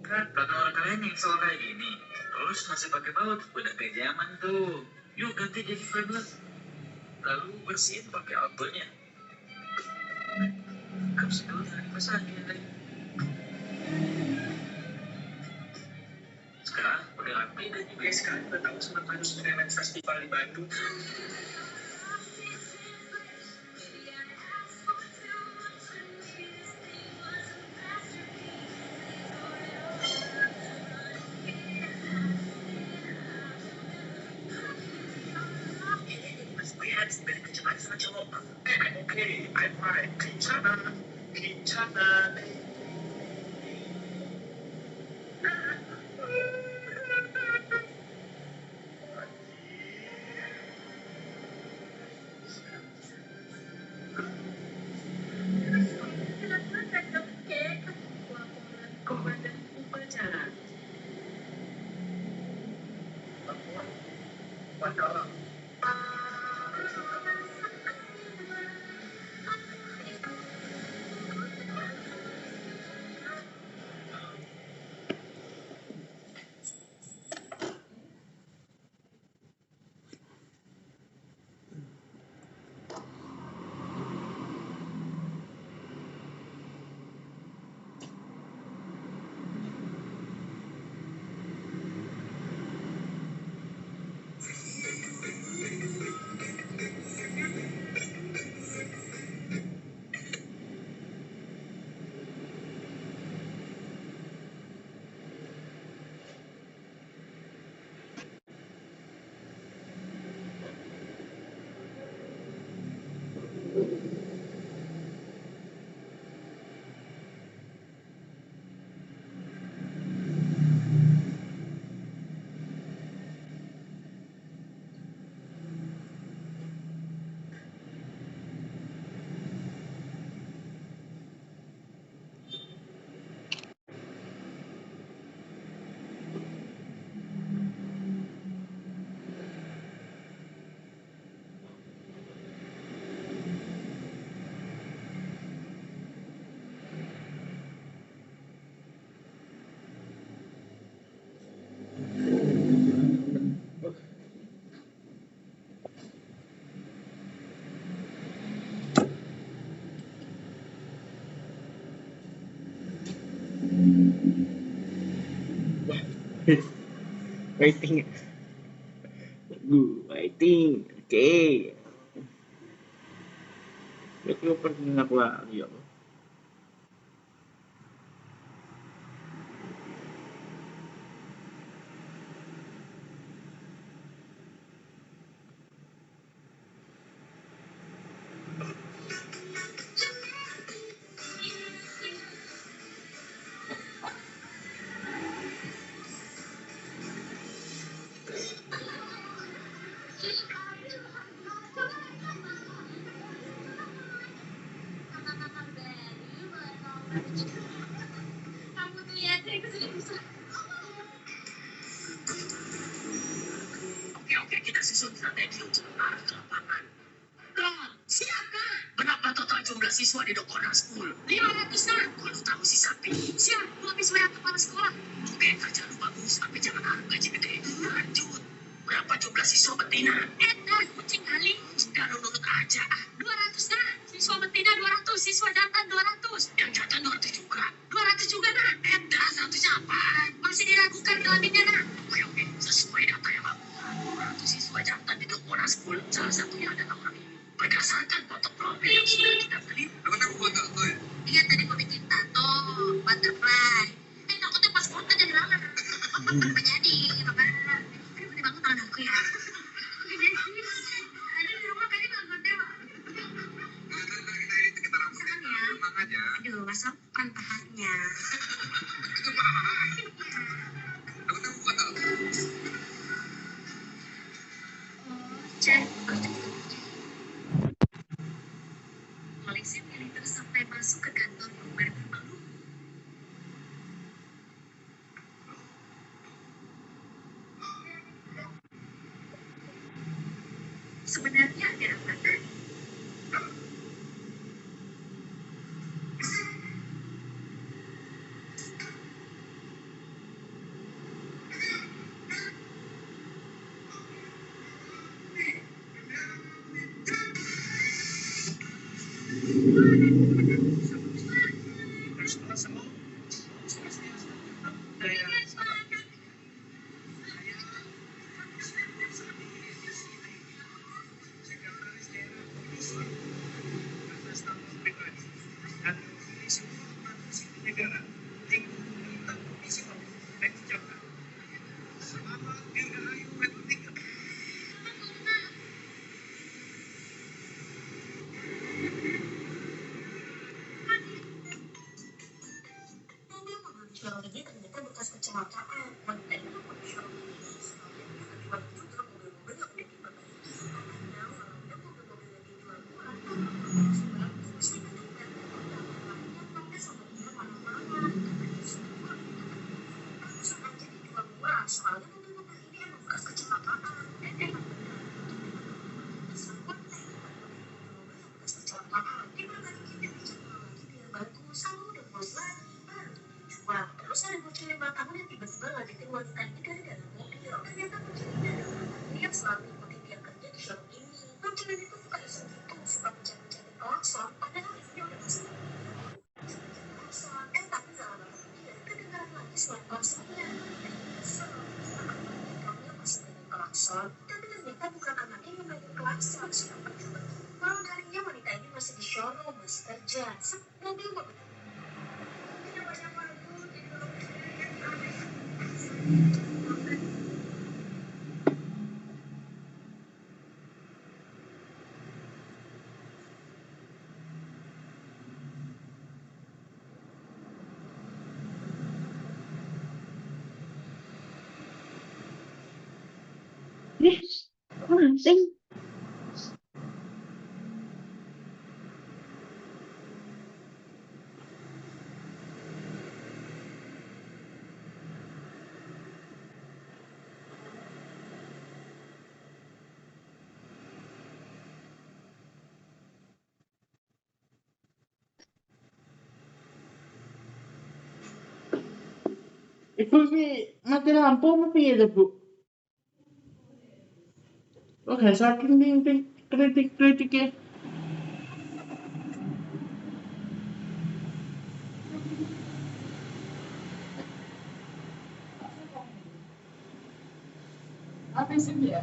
Kata orang kalian yang selalu kayak gini, terus masih pakai baut, udah kayak zaman tuh. Yuk ganti jadi frameless. Lalu bersihin pakai outdoornya. Kamu dulu dari pasangnya tadi. Sekarang udah rapi dan juga sekarang udah tahu sama harus freelance festival di Bandung. Dari kecepatan sama cowok. Oke, I'm fine. Kencana. Waiting. Waiting. Oke. Berarti opening aku lagi ya. Oke, kita susun strategi untuk mengarah ke lapangan. Don, siapkah? Berapa total jumlah siswa di Dokona School? 500 kan? Kalau tahu si Sapi. Siap, gua habis WA kepala sekolah. Oke, kerja lu bagus, tapi jangan harap gaji gede. Lanjut. Berapa jumlah siswa betina? Kucing kali. Sudah lu nurut aja. 200 nah. Siswa betina 200, siswa jantan 200. Yang jantan 200 juga. 200 juga nah. 100 apa? Masih diragukan kelaminnya nah. Oke, sesuai data yang bagus. 200 siswa jantan di Dokona School. Salah satunya adalah orang ini. Berdasarkan foto profil yang sudah kita beli. Benar buat tato ya? Iya, tadi mau bikin tato, butterfly. Aku tuh pas foto jadi lama. Apa jadi? Makanya, ini bangun tangan aku ya. Tadi di rumah kayaknya nggak gede, Pak. Misalkan ya. Aduh, nggak sopan paharnya. Polisi militer sampai masuk ke kantor gubernur Maluku. Sebenarnya ada apa tadi? Ini ternyata bekas kecelakaan. Makanya aku disuruh ini. Tiba-tiba juga mobil-mobil yang udah diperbaiki. Ada mobil-mobil yang dijual murah. Sebab mesti ketinggalan. Makanya protes sama dia malam-malam. Langsung aja dijual murah. Soalnya mobil-mobil ini emang bekas kecelakaan. Dan emang benar. Meskipun mobil yang bekas kecelakaan diperbaiki dan dijual lagi biar bagus. Kalau udah mulus lagi baru dijual. Terus ada bocil 5 tahun yang tiba-tiba ngajakin wanita ini gara-gara mobil. Ternyata bocil ini adalah anaknya yang selalu ikuti dia kerja di showroom ini. Bocil ini tuh bukan iseng gitu, suka mencari-cari klakson. Padahal ini udah masuk klakson. Tapi gak lama kemudian kedengaran lagi suara klaksonnya. Kesel, anaknya masih mainin klakson. Tapi ternyata bukan anaknya yang mainin klakson. Sudah percuma. Malam harinya wanita ini masih di showroom, masih kerja. Mobil-mobil Mancing. Iku sih mati lampu apa piye to, Bu? Oh, gak saking ning kritik-kritike. Apa sih ya?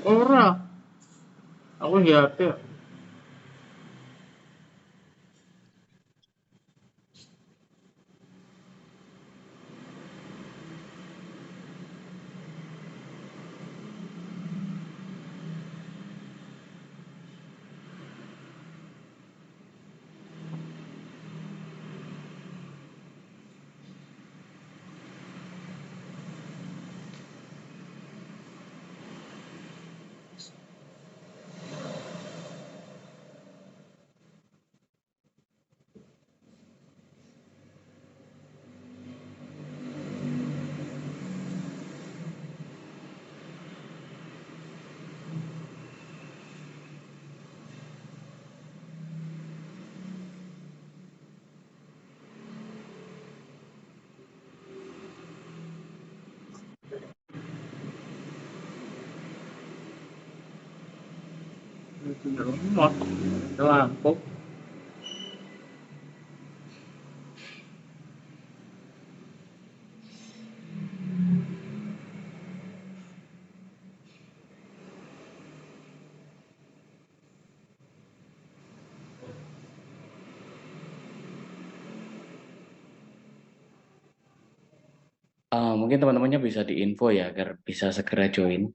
Ora, aku ya HP. Lemot, lampu. Mungkin teman-temannya bisa diinfo ya agar bisa segera join.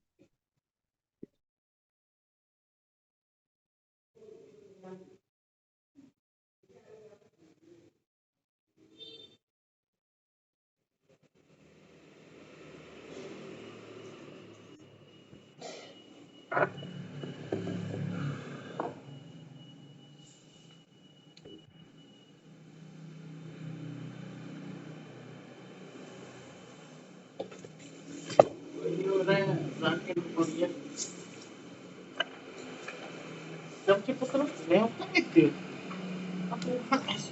Jam cepet terus, lewat itu. Aku panas.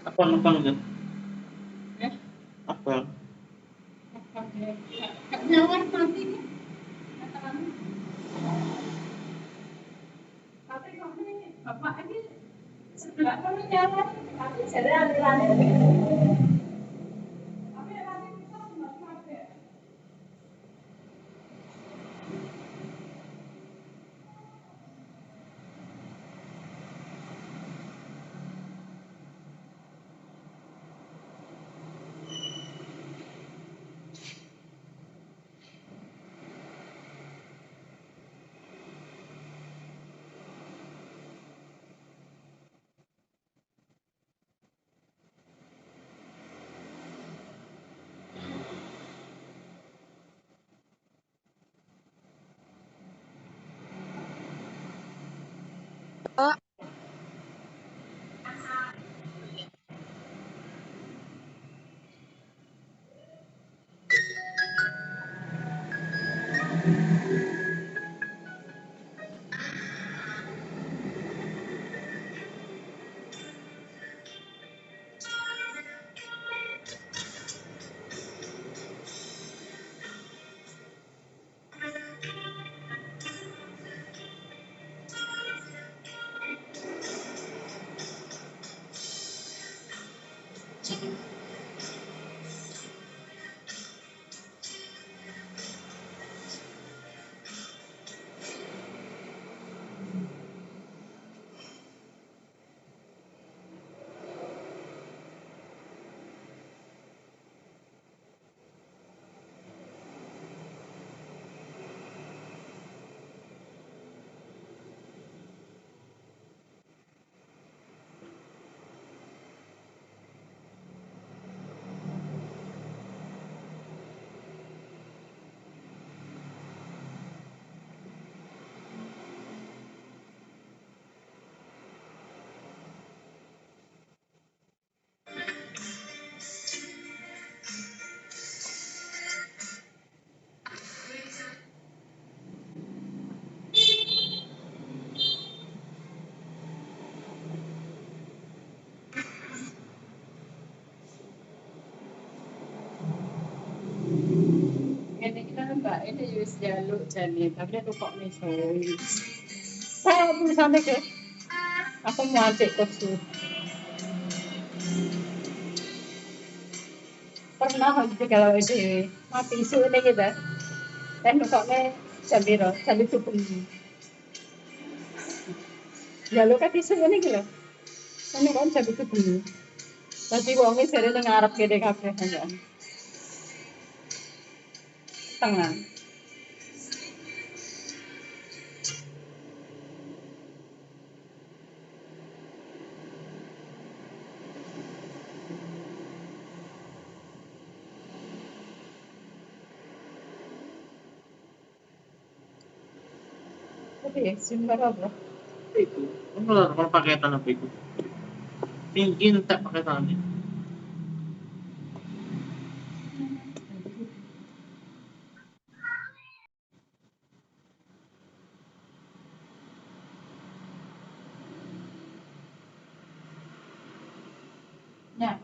Apa numpang kan? Apa? Nyawar mati nih. Tapi kok ini bapak ini sebelah mana nyawar? Tapi jadi alirannya. Tapi nanti kita cuma pakai. Ini kan mbak ini wis jaluk jane, tapi aku kok misoi. Saya tulisannya ke, aku mau cek kursus. Pernah aku kalau itu mati isu ini kita, dan koknya jambiro, jambi tubuh. Jaluk kan isu ini gitu, ini kan jambi tubuh. Tapi uangnya sering ngarep gede kafe aja, tengah. Tapi ya, sumber apa? Itu enggak kalau paketan apa itu mungkin tak paketannya Ya.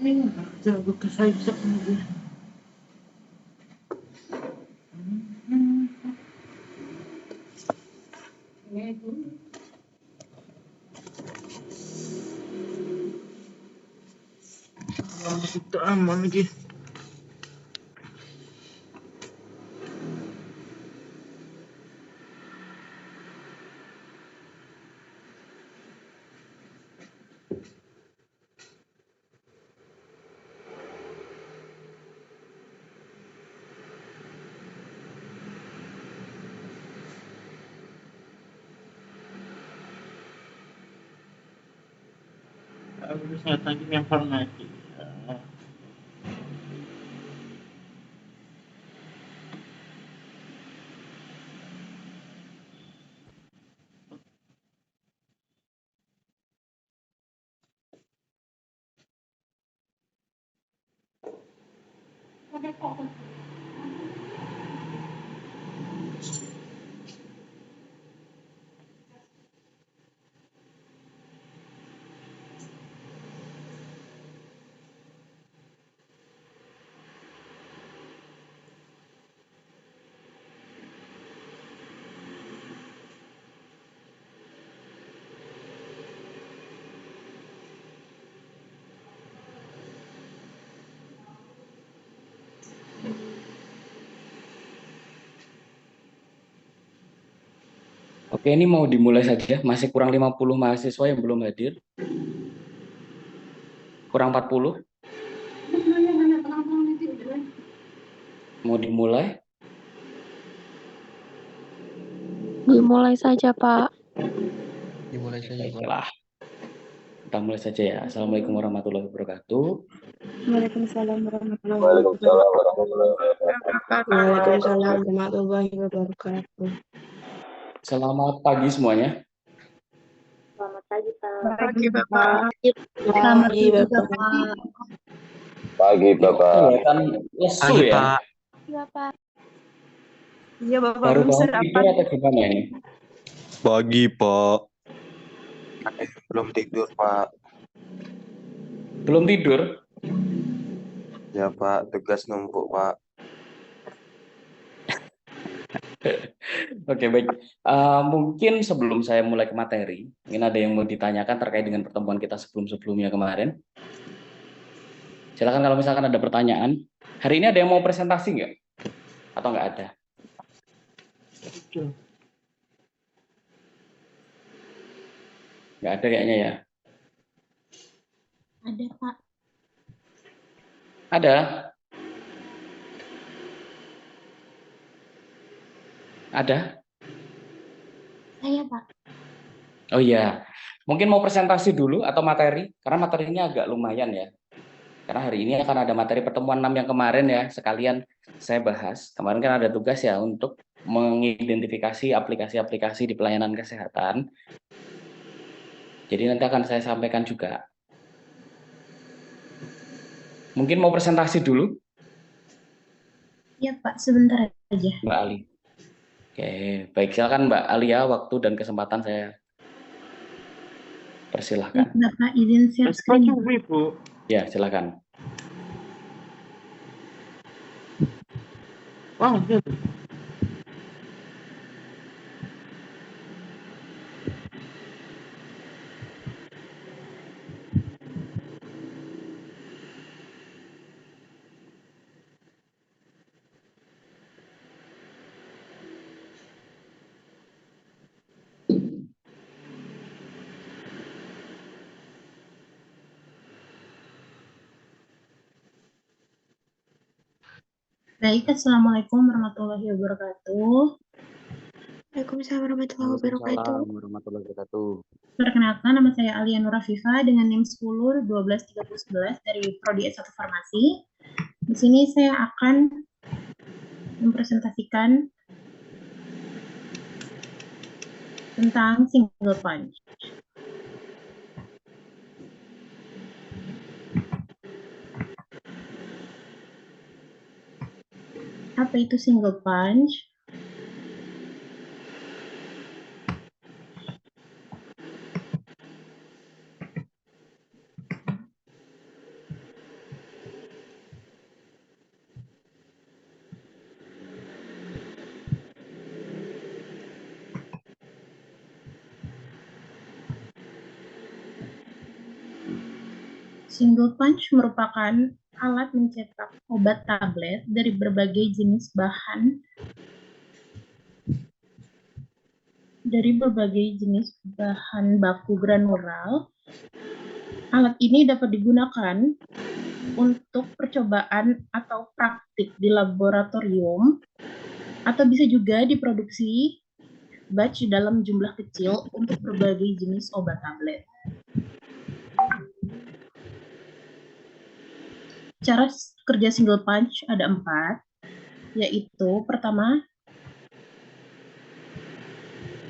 ini jago kesayap nih Itu. kita aman lagi kesehatan kimia farmasi. Oke, ini mau dimulai saja. Masih kurang 50 mahasiswa yang belum hadir. Kurang 40. Mau dimulai? Dimulai saja, Pak. Dimulai saja, Pak. Baiklah. Kita mulai saja ya. Assalamualaikum warahmatullahi wabarakatuh. Waalaikumsalam warahmatullahi wabarakatuh. Waalaikumsalam warahmatullahi wabarakatuh. Selamat pagi semuanya. Selamat pagi, Pak. Pagi, Bapak. Selamat pagi, Bapak. Pagi, Bapak. Kelihatan lesu ya. Iya, Pak. Iya, Bapak. Baru Belum bangun sarapan. tidur atau gimana ini? Pagi, Pak. Belum tidur, Pak. Belum tidur? Ya, Pak. Tugas numpuk, Pak. Oke, baik. Mungkin sebelum saya mulai ke materi, mungkin ada yang mau ditanyakan terkait dengan pertemuan kita sebelum-sebelumnya kemarin. Silakan kalau misalkan ada pertanyaan. Hari ini ada yang mau presentasi nggak? Atau nggak ada? Nggak ada kayaknya ya. Ada, Pak. Ada? Ada? Saya, Pak. Oh iya. Mungkin mau presentasi dulu atau materi? Karena materinya agak lumayan ya. Karena hari ini akan ada materi pertemuan 6 yang kemarin ya. Sekalian saya bahas. Kemarin kan ada tugas ya untuk mengidentifikasi aplikasi-aplikasi di pelayanan kesehatan. Jadi nanti akan saya sampaikan juga. Mungkin mau presentasi dulu? Iya, Pak. Sebentar aja. Mbak Ali. Oke, baik. Silakan Mbak Alia, waktu dan kesempatan saya persilahkan. Bapak izin share screen. Ibu. Ya, silakan. Wah, gitu. Baik, Assalamualaikum warahmatullahi wabarakatuh. Waalaikumsalam warahmatullahi wabarakatuh. Waalaikumsalam warahmatullahi wabarakatuh. Perkenalkan, nama saya Alia Nur Afifa dengan NIM 10 12 30 11 dari Prodi S1 Farmasi. Di sini saya akan mempresentasikan tentang single punch. Apa itu single punch? Single punch merupakan alat mencetak obat tablet dari berbagai jenis bahan baku granular. Alat ini dapat digunakan untuk percobaan atau praktik di laboratorium atau bisa juga diproduksi batch dalam jumlah kecil untuk berbagai jenis obat tablet. Cara kerja single punch ada 4, yaitu pertama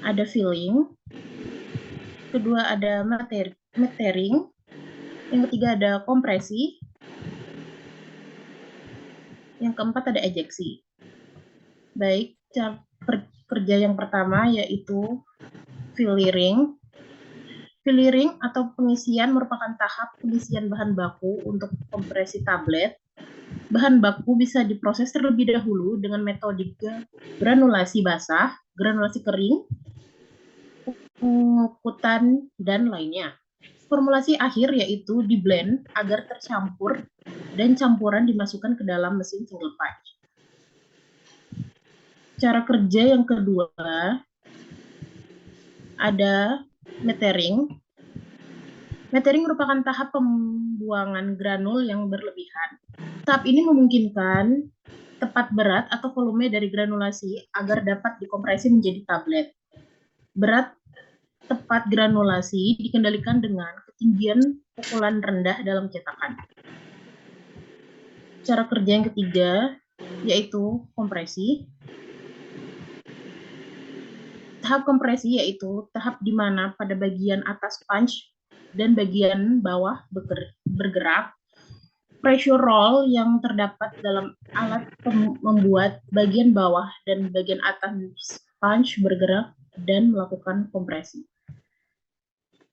ada filling, kedua ada metering, yang ketiga ada kompresi, yang keempat ada ejeksi. Baik, cara kerja yang pertama yaitu filling. Filling atau pengisian merupakan tahap pengisian bahan baku untuk kompresi tablet. Bahan baku bisa diproses terlebih dahulu dengan metode granulasi basah, granulasi kering, pengukutan, dan lainnya. Formulasi akhir yaitu di blend agar tercampur dan campuran dimasukkan ke dalam mesin single punch. Cara kerja yang kedua ada metering. Metering merupakan tahap pembuangan granul yang berlebihan. Tahap ini memungkinkan tepat berat atau volume dari granulasi agar dapat dikompresi menjadi tablet. Berat tepat granulasi dikendalikan dengan ketinggian pukulan rendah dalam cetakan. Cara kerja yang ketiga yaitu kompresi. Tahap kompresi yaitu tahap di mana pada bagian atas punch dan bagian bawah bergerak. Pressure roll yang terdapat dalam alat membuat bagian bawah dan bagian atas punch bergerak dan melakukan kompresi.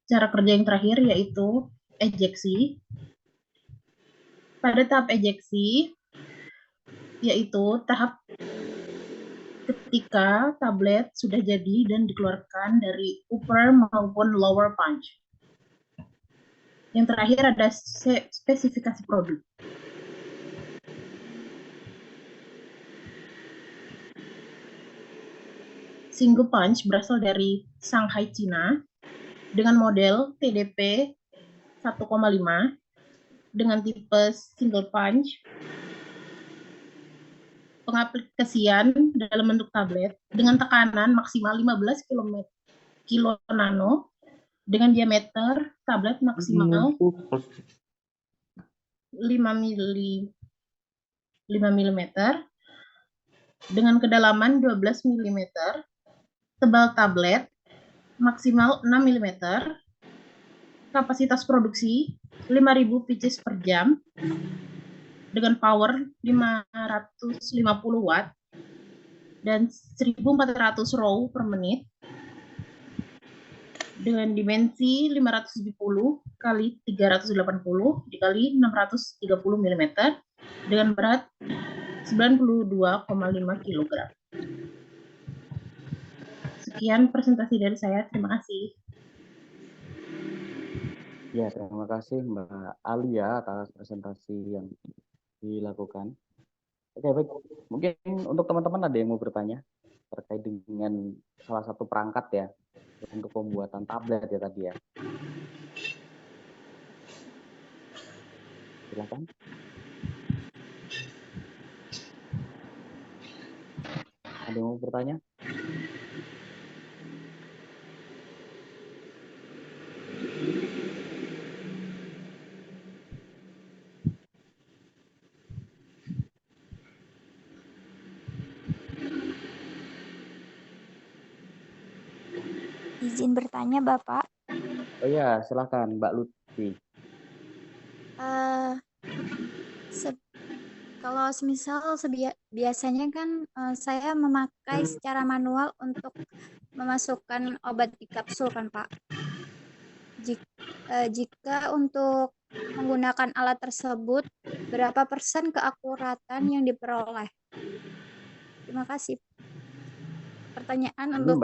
Cara kerja yang terakhir yaitu ejeksi. Pada tahap ejeksi yaitu tahap ketika tablet sudah jadi dan dikeluarkan dari upper maupun lower punch. Yang terakhir ada spesifikasi produk. Single punch berasal dari Shanghai, Cina, dengan model TDP 1,5 dengan tipe single punch. Pengaplikasian dalam bentuk tablet dengan tekanan maksimal 15 kilo nano dengan diameter tablet maksimal 5 mm dengan kedalaman 12 mm, tebal tablet maksimal 6 mm, kapasitas produksi 5.000 pieces per jam dengan power 550 watt dan 1.400 row per menit dengan dimensi 570 kali 380 dikali 630 mm dengan berat 92,5 kg. Sekian presentasi dari saya. Terima kasih. Ya, terima kasih Mbak Alia atas presentasi yang dilakukan. Oke, baik. Mungkin untuk teman-teman ada yang mau bertanya terkait dengan salah satu perangkat ya untuk pembuatan tablet ya tadi ya. Silakan. Ada yang mau bertanya? Izin bertanya, Bapak. Oh ya, silakan Mbak Lutfi. Kalau semisal biasanya kan saya memakai secara manual untuk memasukkan obat di kapsul kan, Pak. Jika untuk menggunakan alat tersebut, berapa persen keakuratan yang diperoleh? Terima kasih. Pertanyaan untuk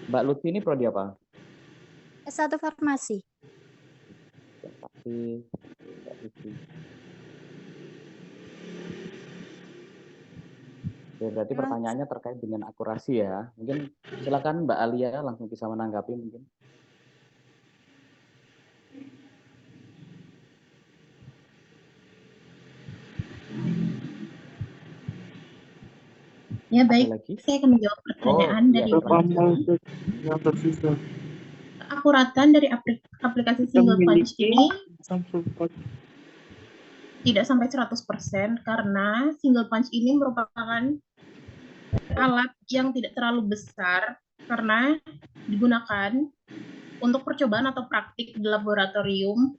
Mbak Lutfi ini prodi apa? S1 Farmasi. Terima kasih Mbak Lutfi. Ya, berarti pertanyaannya terkait dengan akurasi ya. Mungkin silakan Mbak Alia langsung bisa menanggapi mungkin. Ya baik, saya akan menjawab pertanyaan dari keakuratan dari aplikasi single punch ini tidak sampai 100% karena single punch ini merupakan alat yang tidak terlalu besar karena digunakan untuk percobaan atau praktik di laboratorium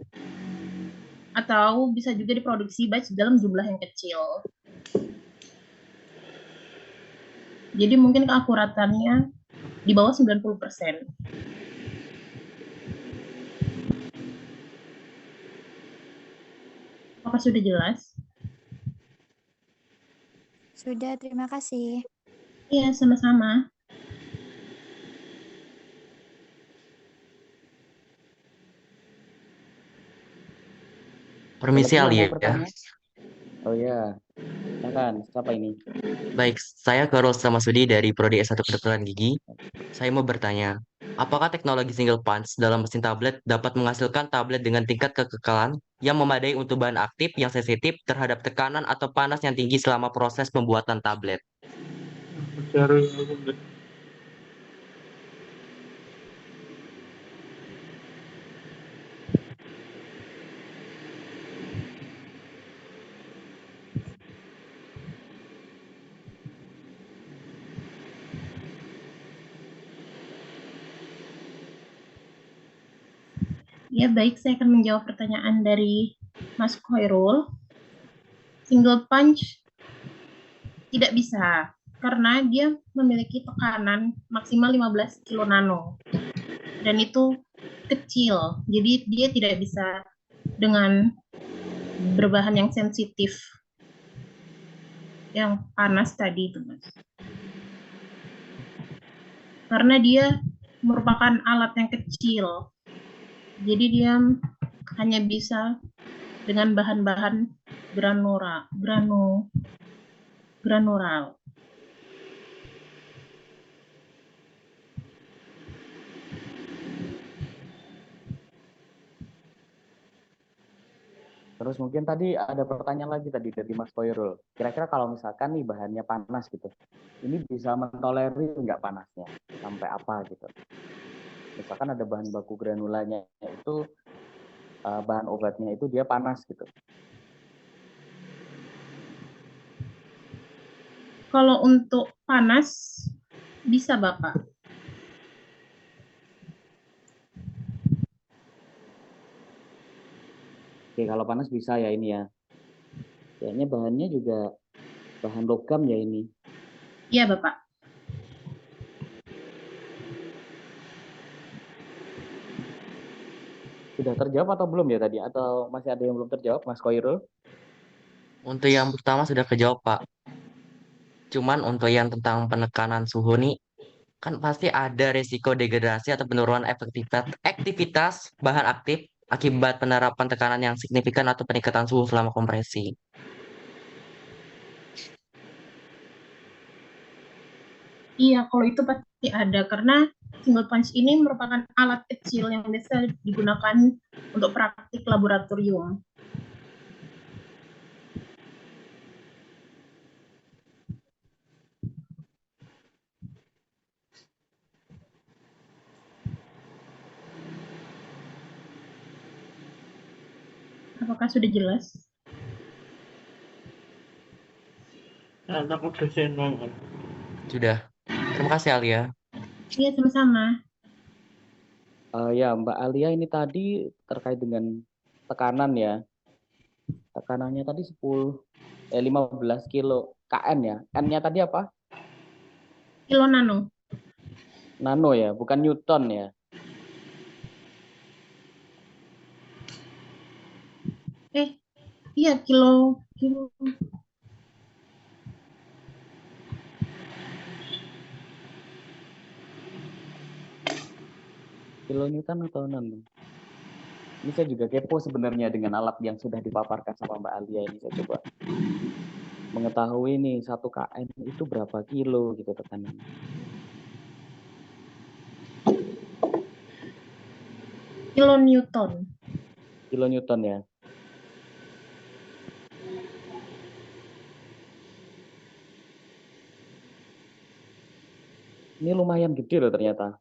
atau bisa juga diproduksi batch dalam jumlah yang kecil. Jadi mungkin keakuratannya di bawah 90%. Apakah sudah jelas? Sudah, terima kasih. Iya, sama-sama. Permisi Ada lagi yang Alia mau bertanya? Oh ya, silakan. Siapa ini? Baik, saya Karol Samasudi dari Prodi S1 Kedokteran Gigi. Saya mau bertanya, apakah teknologi single punch dalam mesin tablet dapat menghasilkan tablet dengan tingkat kekekalan yang memadai untuk bahan aktif yang sensitif terhadap tekanan atau panas yang tinggi selama proses pembuatan tablet? Cari Ya, baik, saya akan menjawab pertanyaan dari Mas Khairul. Single punch tidak bisa karena dia memiliki tekanan maksimal 15 kilo nano dan itu kecil, jadi dia tidak bisa dengan berbahan yang sensitif yang panas tadi itu, Mas. Karena dia merupakan alat yang kecil, jadi dia hanya bisa dengan bahan-bahan granular. Terus mungkin tadi ada pertanyaan lagi tadi dari Mas Koirul. Kira-kira kalau misalkan nih bahannya panas gitu, ini bisa mentolerir nggak panasnya? Sampai apa gitu? Misalkan ada bahan baku granulanya itu, bahan obatnya itu dia panas gitu. Kalau untuk panas bisa, Bapak. Oke, kalau panas bisa ya ini ya. Kayaknya bahannya juga bahan logam ya ini. Iya, Bapak. Sudah terjawab atau belum ya tadi? Atau masih ada yang belum terjawab, Mas Koirul? Untuk yang pertama sudah kejawab, Pak. Cuman untuk yang tentang penekanan suhu nih, kan pasti ada resiko degradasi atau penurunan aktivitas bahan aktif akibat penerapan tekanan yang signifikan atau peningkatan suhu selama kompresi. Iya, kalau itu pasti ada karena single punch ini merupakan alat kecil yang biasa digunakan untuk praktik laboratorium. Apakah sudah jelas? anak udah senang. Sudah. Terima kasih Alia. Iya, sama-sama. Ya, Mbak Alia ini tadi terkait dengan tekanan ya. Tekanannya tadi 15 kilo KN ya. N-nya tadi apa? Kilo nano. Nano ya, bukan Newton ya. Iya, kilo. Kilo Newton atau nano? Ini saya juga kepo sebenarnya dengan alat yang sudah dipaparkan sama Mbak Alia ini. Saya coba mengetahui nih 1 KN itu berapa kilo gitu tekanannya. Kilo Newton. Kilo Newton ya. Ini lumayan gede loh ternyata.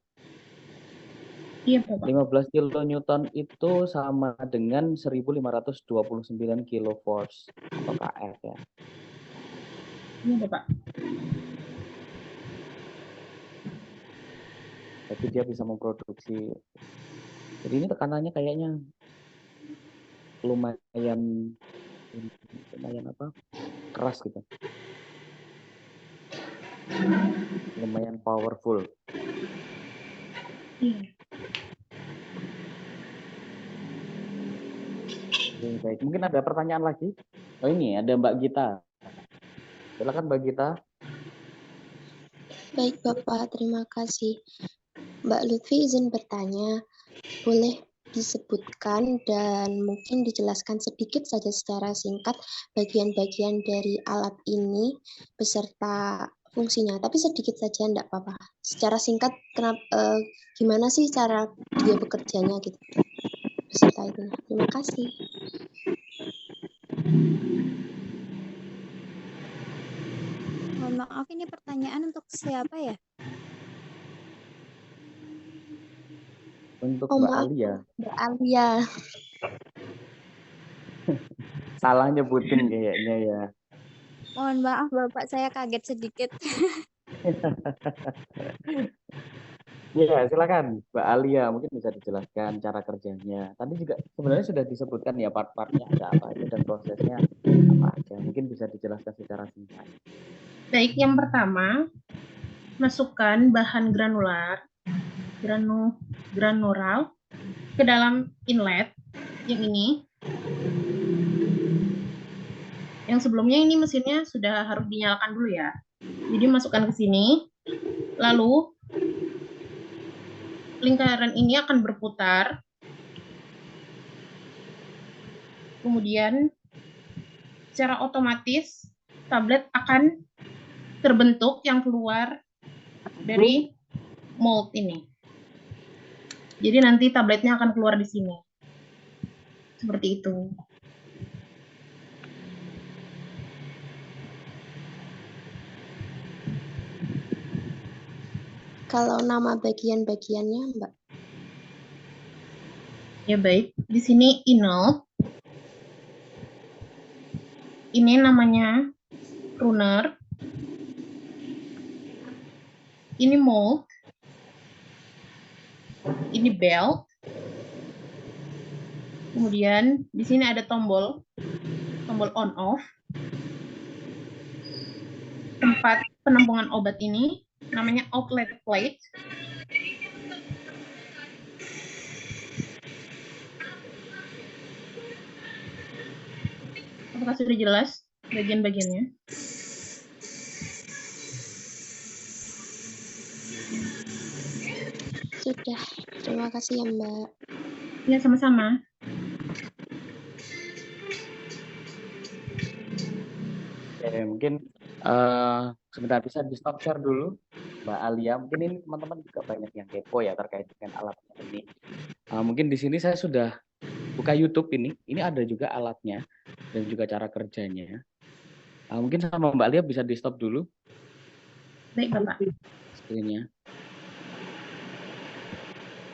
Iya, Bapak. 15 kilonewton itu sama dengan 1529 kilovolts atau kF ya. Iya, Bapak. Jadi dia bisa memproduksi. Jadi ini tekanannya kayaknya lumayan apa? Keras gitu. Lumayan powerful. Iya. Oke, baik. Mungkin ada pertanyaan lagi? Oh ini ada Mbak Gita. Silakan Mbak Gita. Baik Bapak, terima kasih. Mbak Lutfi izin bertanya, boleh disebutkan dan mungkin dijelaskan sedikit saja secara singkat bagian-bagian dari alat ini beserta fungsinya, tapi sedikit saja enggak apa-apa. Secara singkat, gimana sih cara dia bekerjanya gitu, beserta itu. Terima kasih. Mohon maaf, ini pertanyaan untuk siapa ya? Untuk Oh, Mbak maaf, Alia. Mbak Alia. Salah nyebutin kayaknya ya. Mohon maaf Bapak, saya kaget sedikit. Ya, silakan Mbak Alia, mungkin bisa dijelaskan cara kerjanya. Tadi juga sebenarnya sudah disebutkan ya part-partnya ada apa aja dan prosesnya apa aja. Mungkin bisa dijelaskan secara singkat. Baik, yang pertama, masukkan bahan granular ke dalam inlet yang ini. Yang sebelumnya ini mesinnya sudah harus dinyalakan dulu ya. Jadi masukkan ke sini, lalu lingkaran ini akan berputar. Kemudian secara otomatis tablet akan terbentuk yang keluar dari mold ini. Jadi nanti tabletnya akan keluar di sini. Seperti itu. Kalau nama bagian-bagiannya, Mbak? Ya baik, di sini inner. Ini namanya runner. Ini mold. Ini belt. Kemudian di sini ada tombol on off. Tempat penampungan obat ini namanya outlet plate. Apakah sudah jelas bagian-bagiannya? Sudah, terima kasih ya Mbak. Ya, sama-sama. Oke, mungkin sebentar bisa di stop share dulu Mbak Alia. Mungkin ini teman-teman juga banyak yang kepo ya terkait dengan alatnya ini. Mungkin di sini saya sudah buka YouTube ini. Ini ada juga alatnya dan juga cara kerjanya. Mungkin sama Mbak Alia bisa di stop dulu. Baik, Bapak. Screen-nya.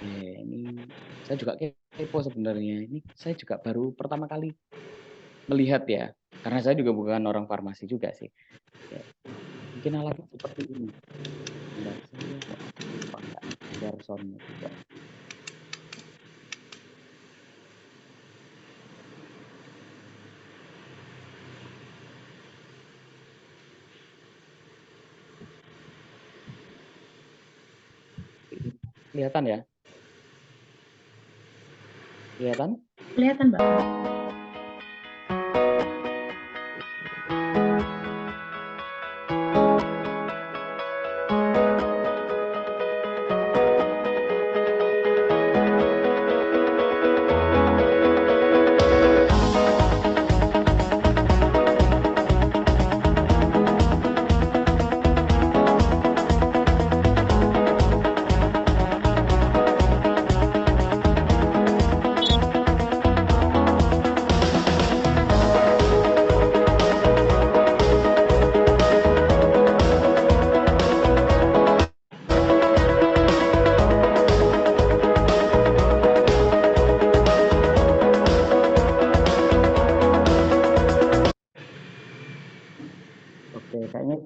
Ini saya juga kepo sebenarnya. Ini saya juga baru pertama kali melihat ya. Karena saya juga bukan orang farmasi juga sih. Ya. Mungkin alatnya seperti ini. Enggak, saya lupa enggak share sound-nya juga. Kelihatan ya? Kelihatan? Kelihatan, Mbak.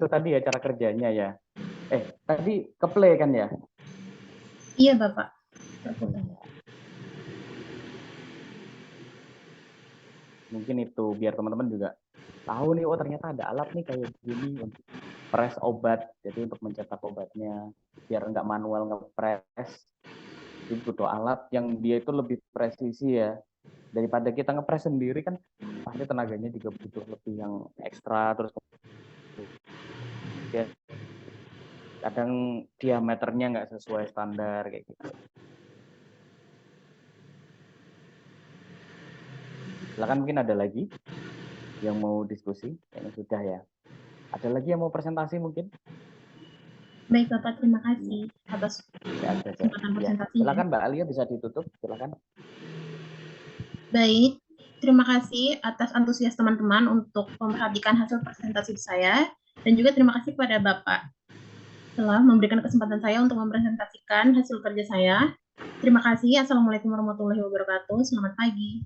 itu tadi ya cara kerjanya ya. Tadi ke play kan ya? Iya, Bapak. Terputus. Mungkin itu biar teman-teman juga tahu nih, oh ternyata ada alat nih kayak gini untuk press obat. Jadi untuk mencetak obatnya biar nggak manual nge-press. Jadi butuh alat yang dia itu lebih presisi ya. Daripada kita ngepres sendiri kan pasti tenaganya juga butuh lebih yang ekstra, terus ya, kadang diameternya nggak sesuai standar kayak gitu. Silakan, mungkin ada lagi yang mau diskusi? Kayaknya sudah ya. Ada lagi yang mau presentasi mungkin? Baik, Bapak. Terima kasih atas kesempatan presentasinya. Silakan Mbak Alia, bisa ditutup. Silakan. Baik, terima kasih atas antusias teman-teman untuk memperhatikan hasil presentasi saya, dan juga terima kasih kepada Bapak telah memberikan kesempatan saya untuk mempresentasikan hasil kerja saya. Terima kasih. Assalamualaikum warahmatullahi wabarakatuh. Selamat pagi.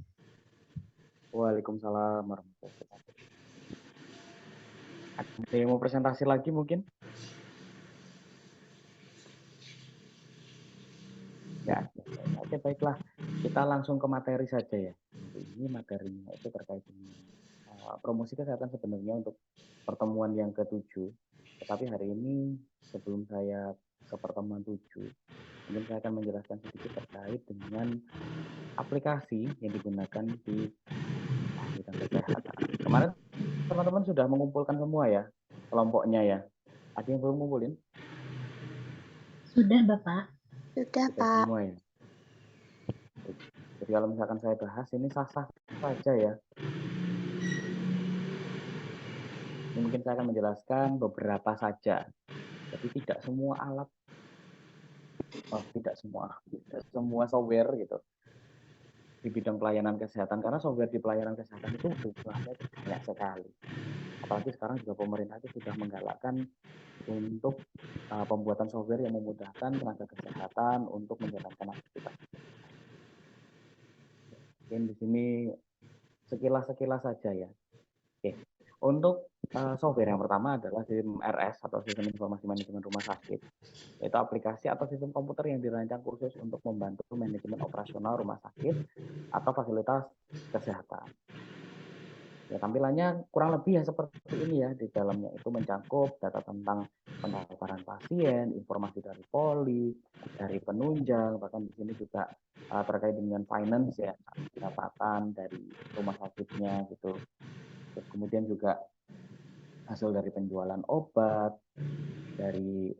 Waalaikumsalam warahmatullahi wabarakatuh. Ada yang mau presentasi lagi mungkin? Ya, oke, baiklah. Kita langsung ke materi saja ya. Ini materinya itu terkait dengan promosi kesehatan sebenarnya untuk pertemuan yang ke-7. Tetapi hari ini sebelum saya ke pertemuan 7, mungkin saya akan menjelaskan sedikit terkait dengan aplikasi yang digunakan di bidang kesehatan. Kemarin teman-teman sudah mengumpulkan semua ya kelompoknya ya. Ada yang belum ngumpulin? Sudah, Bapak. Sudah, Pak. Semua ya. Jadi kalau misalkan saya bahas ini sah-sah saja ya. Ini mungkin saya akan menjelaskan beberapa saja. Jadi tidak semua alat, tidak semua software gitu di bidang pelayanan kesehatan, karena software di pelayanan kesehatan itu jumlahnya banyak sekali. Apalagi sekarang juga pemerintah itu sudah menggalakkan untuk pembuatan software yang memudahkan tenaga kesehatan untuk menjalankan aktivitas. Mungkin di sini sekilas saja ya. Oke. Untuk software yang pertama adalah sistem RS atau sistem informasi manajemen rumah sakit, yaitu aplikasi atau sistem komputer yang dirancang khusus untuk membantu manajemen operasional rumah sakit atau fasilitas kesehatan. Ya, tampilannya kurang lebih ya seperti ini ya. Di dalamnya itu mencakup data tentang pendaftaran pasien, informasi dari poli, dari penunjang, bahkan di sini juga terkait dengan finance ya, pendapatan dari rumah sakitnya gitu. Terus kemudian juga hasil dari penjualan obat, dari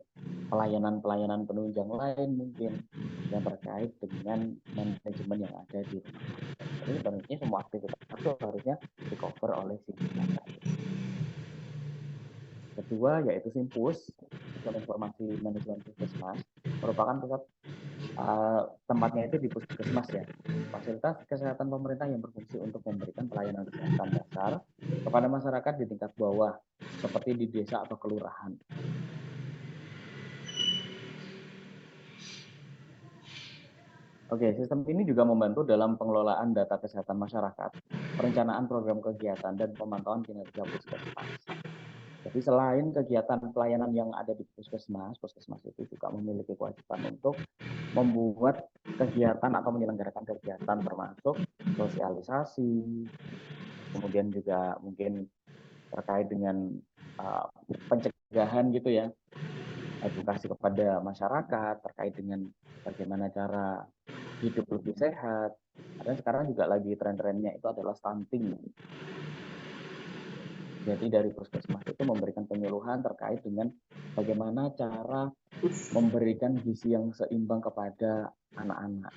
pelayanan penunjang lain mungkin yang terkait dengan manajemen yang ada di rumah sakit. Jadi sebenarnya semua aktivitas itu harusnya di-cover oleh sistem. Kedua yaitu SIMPUS, Sistem Informasi Manajemen Puskesmas, merupakan pusat tempatnya itu di puskesmas ya, fasilitas kesehatan pemerintah yang berfungsi untuk memberikan pelayanan kesehatan dasar kepada masyarakat di tingkat bawah seperti di desa atau kelurahan. Oke, sistem ini juga membantu dalam pengelolaan data kesehatan masyarakat, perencanaan program kegiatan, dan pemantauan kinerja puskesmas. Jadi selain kegiatan pelayanan yang ada di puskesmas itu juga memiliki kewajiban untuk membuat kegiatan atau menyelenggarakan kegiatan termasuk sosialisasi, kemudian juga mungkin terkait dengan pencegahan gitu ya, edukasi kepada masyarakat terkait dengan bagaimana cara hidup lebih sehat. Dan sekarang juga lagi tren-trennya itu adalah stunting. Jadi dari puskesmas itu memberikan penyuluhan terkait dengan bagaimana cara memberikan gizi yang seimbang kepada anak-anak.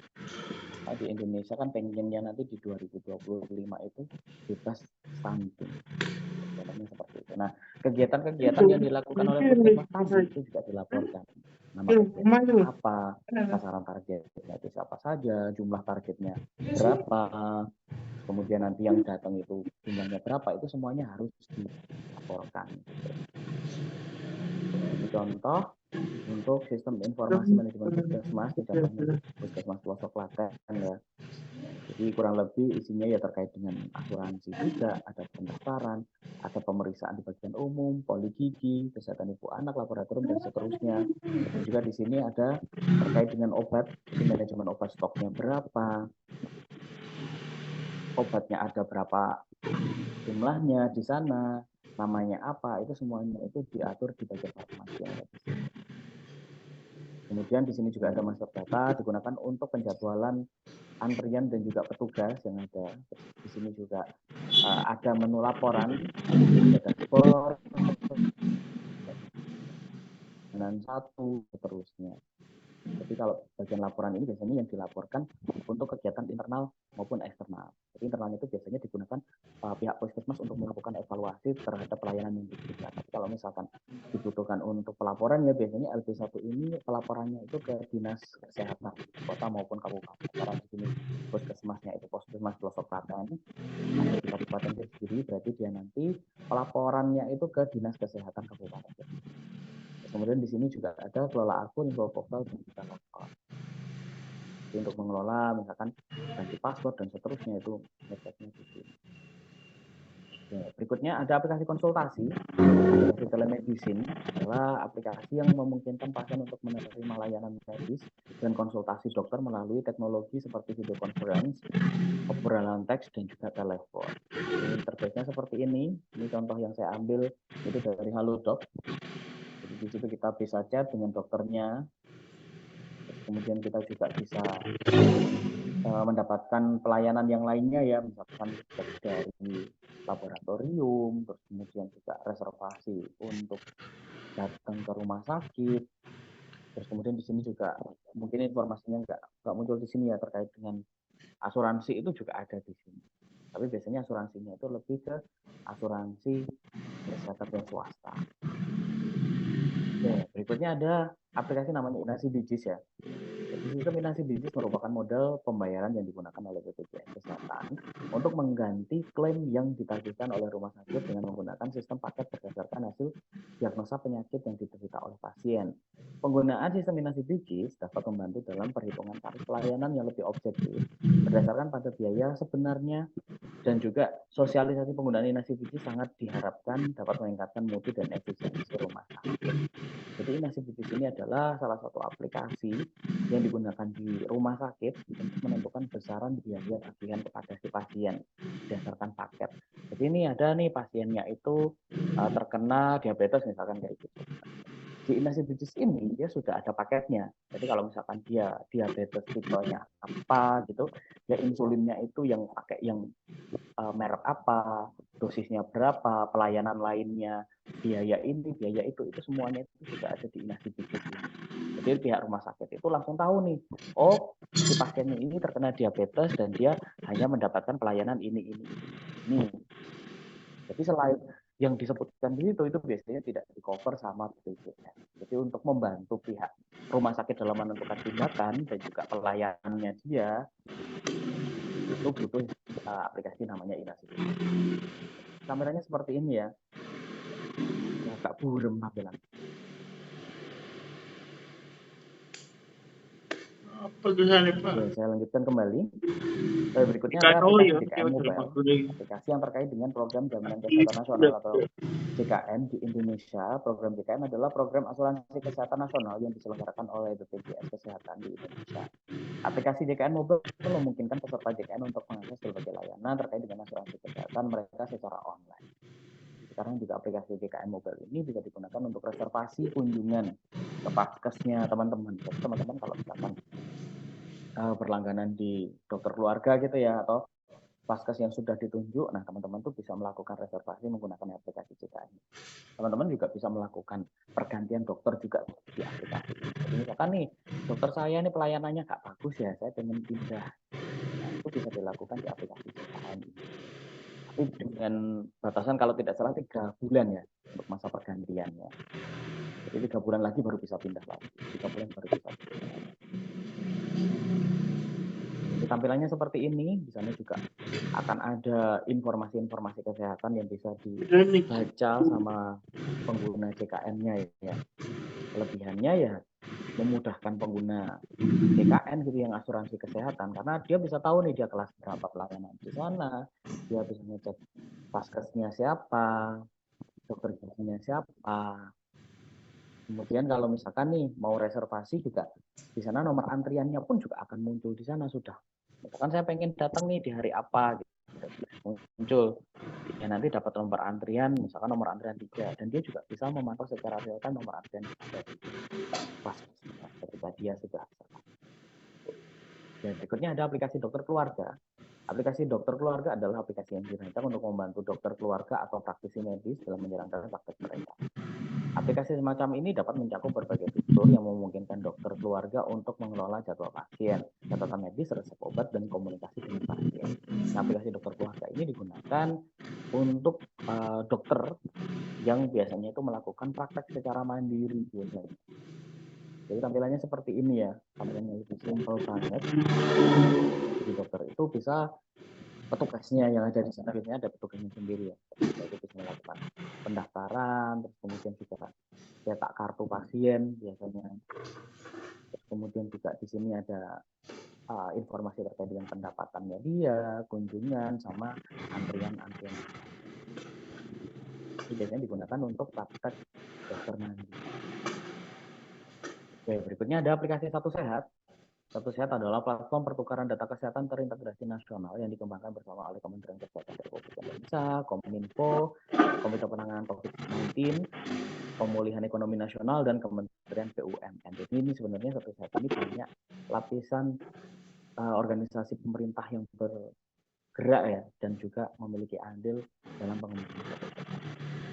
Nah, di Indonesia kan pengennya nanti di 2025 itu bebas stunting. Seperti itu. Nah, kegiatan-kegiatan yang dilakukan oleh puskesmas tadi itu juga dilaporkan. Nama kegiatan apa, sasaran targetnya itu siapa saja, jumlah targetnya berapa, kemudian nanti yang datang itu jumlahnya berapa, itu semuanya harus dilaporkan. Ini contoh untuk sistem informasi manajemen puskesmas di dalam puskesmas pelosok Klaten ya. Jadi kurang lebih isinya ya terkait dengan asuransi juga, ada pendaftaran, ada pemeriksaan di bagian umum, poli gigi, kesehatan ibu anak, laboratorium dan seterusnya. Dan juga di sini ada terkait dengan obat, jadi manajemen obat stoknya berapa, obatnya ada berapa jumlahnya di sana, namanya apa, itu semuanya itu diatur di bagian farmasi yang ada di sini. Kemudian di sini juga ada master data digunakan untuk penjadwalan antrian dan juga petugas yang ada. Di sini juga ada menu laporan, ada dashboard, dan satu seterusnya. Jadi kalau bagian laporan ini biasanya yang dilaporkan untuk kegiatan internal maupun eksternal. Jadi internalnya itu biasanya digunakan pihak puskesmas untuk melakukan evaluasi terhadap pelayanan yang diberikan. Tapi kalau misalkan dibutuhkan untuk pelaporan ya biasanya LP1 ini pelaporannya itu ke dinas kesehatan kota maupun kabupaten. Karena di sini puskesmasnya itu puskesmas pelosok Klaten, ada di kabupaten sendiri, berarti dia nanti pelaporannya itu ke dinas kesehatan kabupaten. Kemudian di sini juga ada kelola akun, info portal, dan juga lokal. Jadi untuk mengelola misalkan ganti password dan seterusnya itu ngeceknya di sini. Ya, berikutnya ada aplikasi konsultasi. Aplikasi telemedicine adalah aplikasi yang memungkinkan pasien untuk menerima layanan medis dan konsultasi dokter melalui teknologi seperti video conference, obrolan teks, dan juga telepon. Ini interface-nya seperti ini. Ini contoh yang saya ambil itu dari Halodoc. Jadi di situ kita bisa chat dengan dokternya. Kemudian kita juga bisa mendapatkan pelayanan yang lainnya ya, misalkan dari laboratorium, terus kemudian juga reservasi untuk datang ke rumah sakit. Terus kemudian di sini juga mungkin informasinya nggak muncul di sini ya, terkait dengan asuransi itu juga ada di sini. Tapi biasanya asuransinya itu lebih ke asuransi kesehatan yang swasta. Oke, berikutnya ada aplikasi namanya Inasi Digis ya. Jadi sistem Inasi Digis merupakan model pembayaran yang digunakan oleh BPJS Kesehatan untuk mengganti klaim yang ditagihkan oleh rumah sakit dengan menggunakan sistem paket berdasarkan hasil diagnosa penyakit yang diderita oleh pasien. Penggunaan sistem Inasi Digis dapat membantu dalam perhitungan tarif pelayanan yang lebih objektif berdasarkan pada biaya sebenarnya, dan juga sosialisasi penggunaan Inasi Digis sangat diharapkan dapat meningkatkan mutu dan efisiensi rumah sakit. Jadi Inasi Digis ini adalah salah satu aplikasi yang digunakan di rumah sakit untuk menentukan besaran biaya tagihan kepada si pasien berdasarkan paket. Jadi ini ada nih pasiennya itu terkena diabetes misalkan kayak gitu. Di Inasi Digis ini dia sudah ada paketnya. Jadi kalau misalkan dia diabetes tipenya apa gitu, ya insulinnya itu yang pakai yang merek apa, dosisnya berapa, pelayanan lainnya, biaya ini, biaya itu semuanya itu sudah ada di Inasi Digis ini. Jadi pihak rumah sakit itu langsung tahu nih, oh si pasiennya ini terkena diabetes dan dia hanya mendapatkan pelayanan ini. Jadi selain yang disebutkan di situ itu biasanya tidak di-cover sama BPJS. Jadi untuk membantu pihak rumah sakit dalam menentukan tindakan dan juga pelayanannya dia, itu butuh aplikasi namanya Inasi Digis. Kameranya seperti ini ya. Agak burem tampilan. Apa tulisannya, Pak? Oke, saya lanjutkan kembali. Berikutnya ada aplikasi JKN Mobile. Aplikasi yang terkait dengan program Jaminan Kesehatan Nasional atau JKN di Indonesia. Program JKN adalah program asuransi kesehatan nasional yang diselenggarakan oleh BPJS Kesehatan di Indonesia. Aplikasi JKN Mobile memungkinkan peserta JKN untuk mengakses berbagai layanan terkait dengan asuransi kesehatan mereka secara online. Sekarang juga aplikasi JKN Mobile ini bisa digunakan untuk reservasi kunjungan ke paskesnya teman-teman. Jadi teman-teman kalau misalkan berlangganan di dokter keluarga gitu ya, atau paskes yang sudah ditunjuk, nah teman-teman tuh bisa melakukan reservasi menggunakan aplikasi JKN. Teman-teman juga bisa melakukan pergantian dokter juga di aplikasi. Jadi misalkan nih, dokter saya ini pelayanannya nggak bagus ya, saya pengen pindah. Nah, itu bisa dilakukan di aplikasi JKN. Tapi dengan batasan kalau tidak salah 3 bulan ya untuk masa pergantiannya. Jadi 3 bulan lagi baru bisa pindah lagi. 3 bulan baru bisa pindah. Jadi tampilannya seperti ini. Di sana juga akan ada informasi-informasi kesehatan yang bisa dibaca sama pengguna JKN-nya ya. Kelebihannya ya memudahkan pengguna DKN gitu yang asuransi kesehatan, karena dia bisa tahu nih dia kelas berapa pelayanan di sana, dia bisa ngecek vaskesnya siapa, dokter giginya siapa. Kemudian kalau misalkan nih mau reservasi juga di sana nomor antriannya pun juga akan muncul di sana sudah. Misalkan saya pengen datang nih di hari apa gitu. Muncul ya, nanti dapat nomor antrian, misalkan nomor antrian 3, dan dia juga bisa memantau secara real time nomor antrian dari vaskesnya ketika dia sudah. Dan berikutnya ada aplikasi dokter keluarga. Aplikasi dokter keluarga adalah aplikasi yang dirancang untuk membantu dokter keluarga atau praktisi medis dalam menjalankan praktek mereka. Aplikasi semacam ini dapat mencakup berbagai fitur yang memungkinkan dokter keluarga untuk mengelola jadwal pasien, catatan medis, resep obat, dan komunikasi dengan pasien. Nah, aplikasi dokter keluarga ini digunakan untuk dokter yang biasanya itu melakukan praktek secara mandiri biasanya. Jadi tampilannya seperti ini ya, tampilannya lebih simple banget. Jadi dokter itu bisa petugasnya yang ada di sana biasanya ada petugasnya sendiri ya. Jadi bisa melakukan pendaftaran, terus kemudian juga cetak kartu pasien biasanya. Terus kemudian juga di sini ada informasi terkait dengan pendapatannya dia, kunjungan, sama antrian-antrian. Ini biasanya digunakan untuk praktek dokter mandiri. Oke, berikutnya ada aplikasi Satu Sehat. Satu Sehat adalah platform pertukaran data kesehatan terintegrasi nasional yang dikembangkan bersama oleh Kementerian Kesehatan Republik Indonesia, Kominfo, Komite Penanganan COVID-19, Pemulihan Ekonomi Nasional, dan Kementerian BUMN. Jadi ini sebenarnya Satu Sehat ini banyak lapisan organisasi pemerintah yang bergerak ya, dan juga memiliki andil dalam pengembangan Satu Sehat.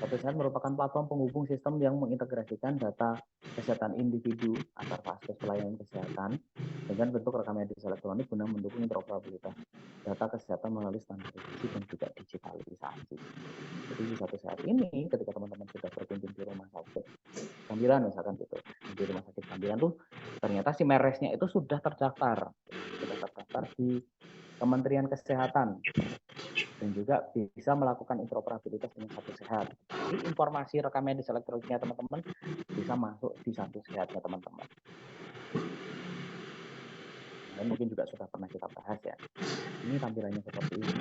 Satu Sehat merupakan platform penghubung sistem yang mengintegrasikan data kesehatan individu antar vaskes pelayanan kesehatan dengan bentuk rekam medis elektronik guna mendukung interoperabilitas data kesehatan melalui standarisasi dan juga digitalisasi. Jadi di Satu Sehat ini ketika teman-teman sudah berkunjung di rumah sakit sambilan misalkan gitu, di rumah sakit sambilan tuh ternyata si meresnya itu sudah terdaftar di Kementerian Kesehatan dan juga bisa melakukan interoperabilitas dengan Satu Sehat. Jadi informasi rekam medis elektroniknya teman-teman bisa masuk di Satu Sehatnya teman-teman. Dan mungkin juga sudah pernah kita bahas ya. Ini tampilannya seperti ini.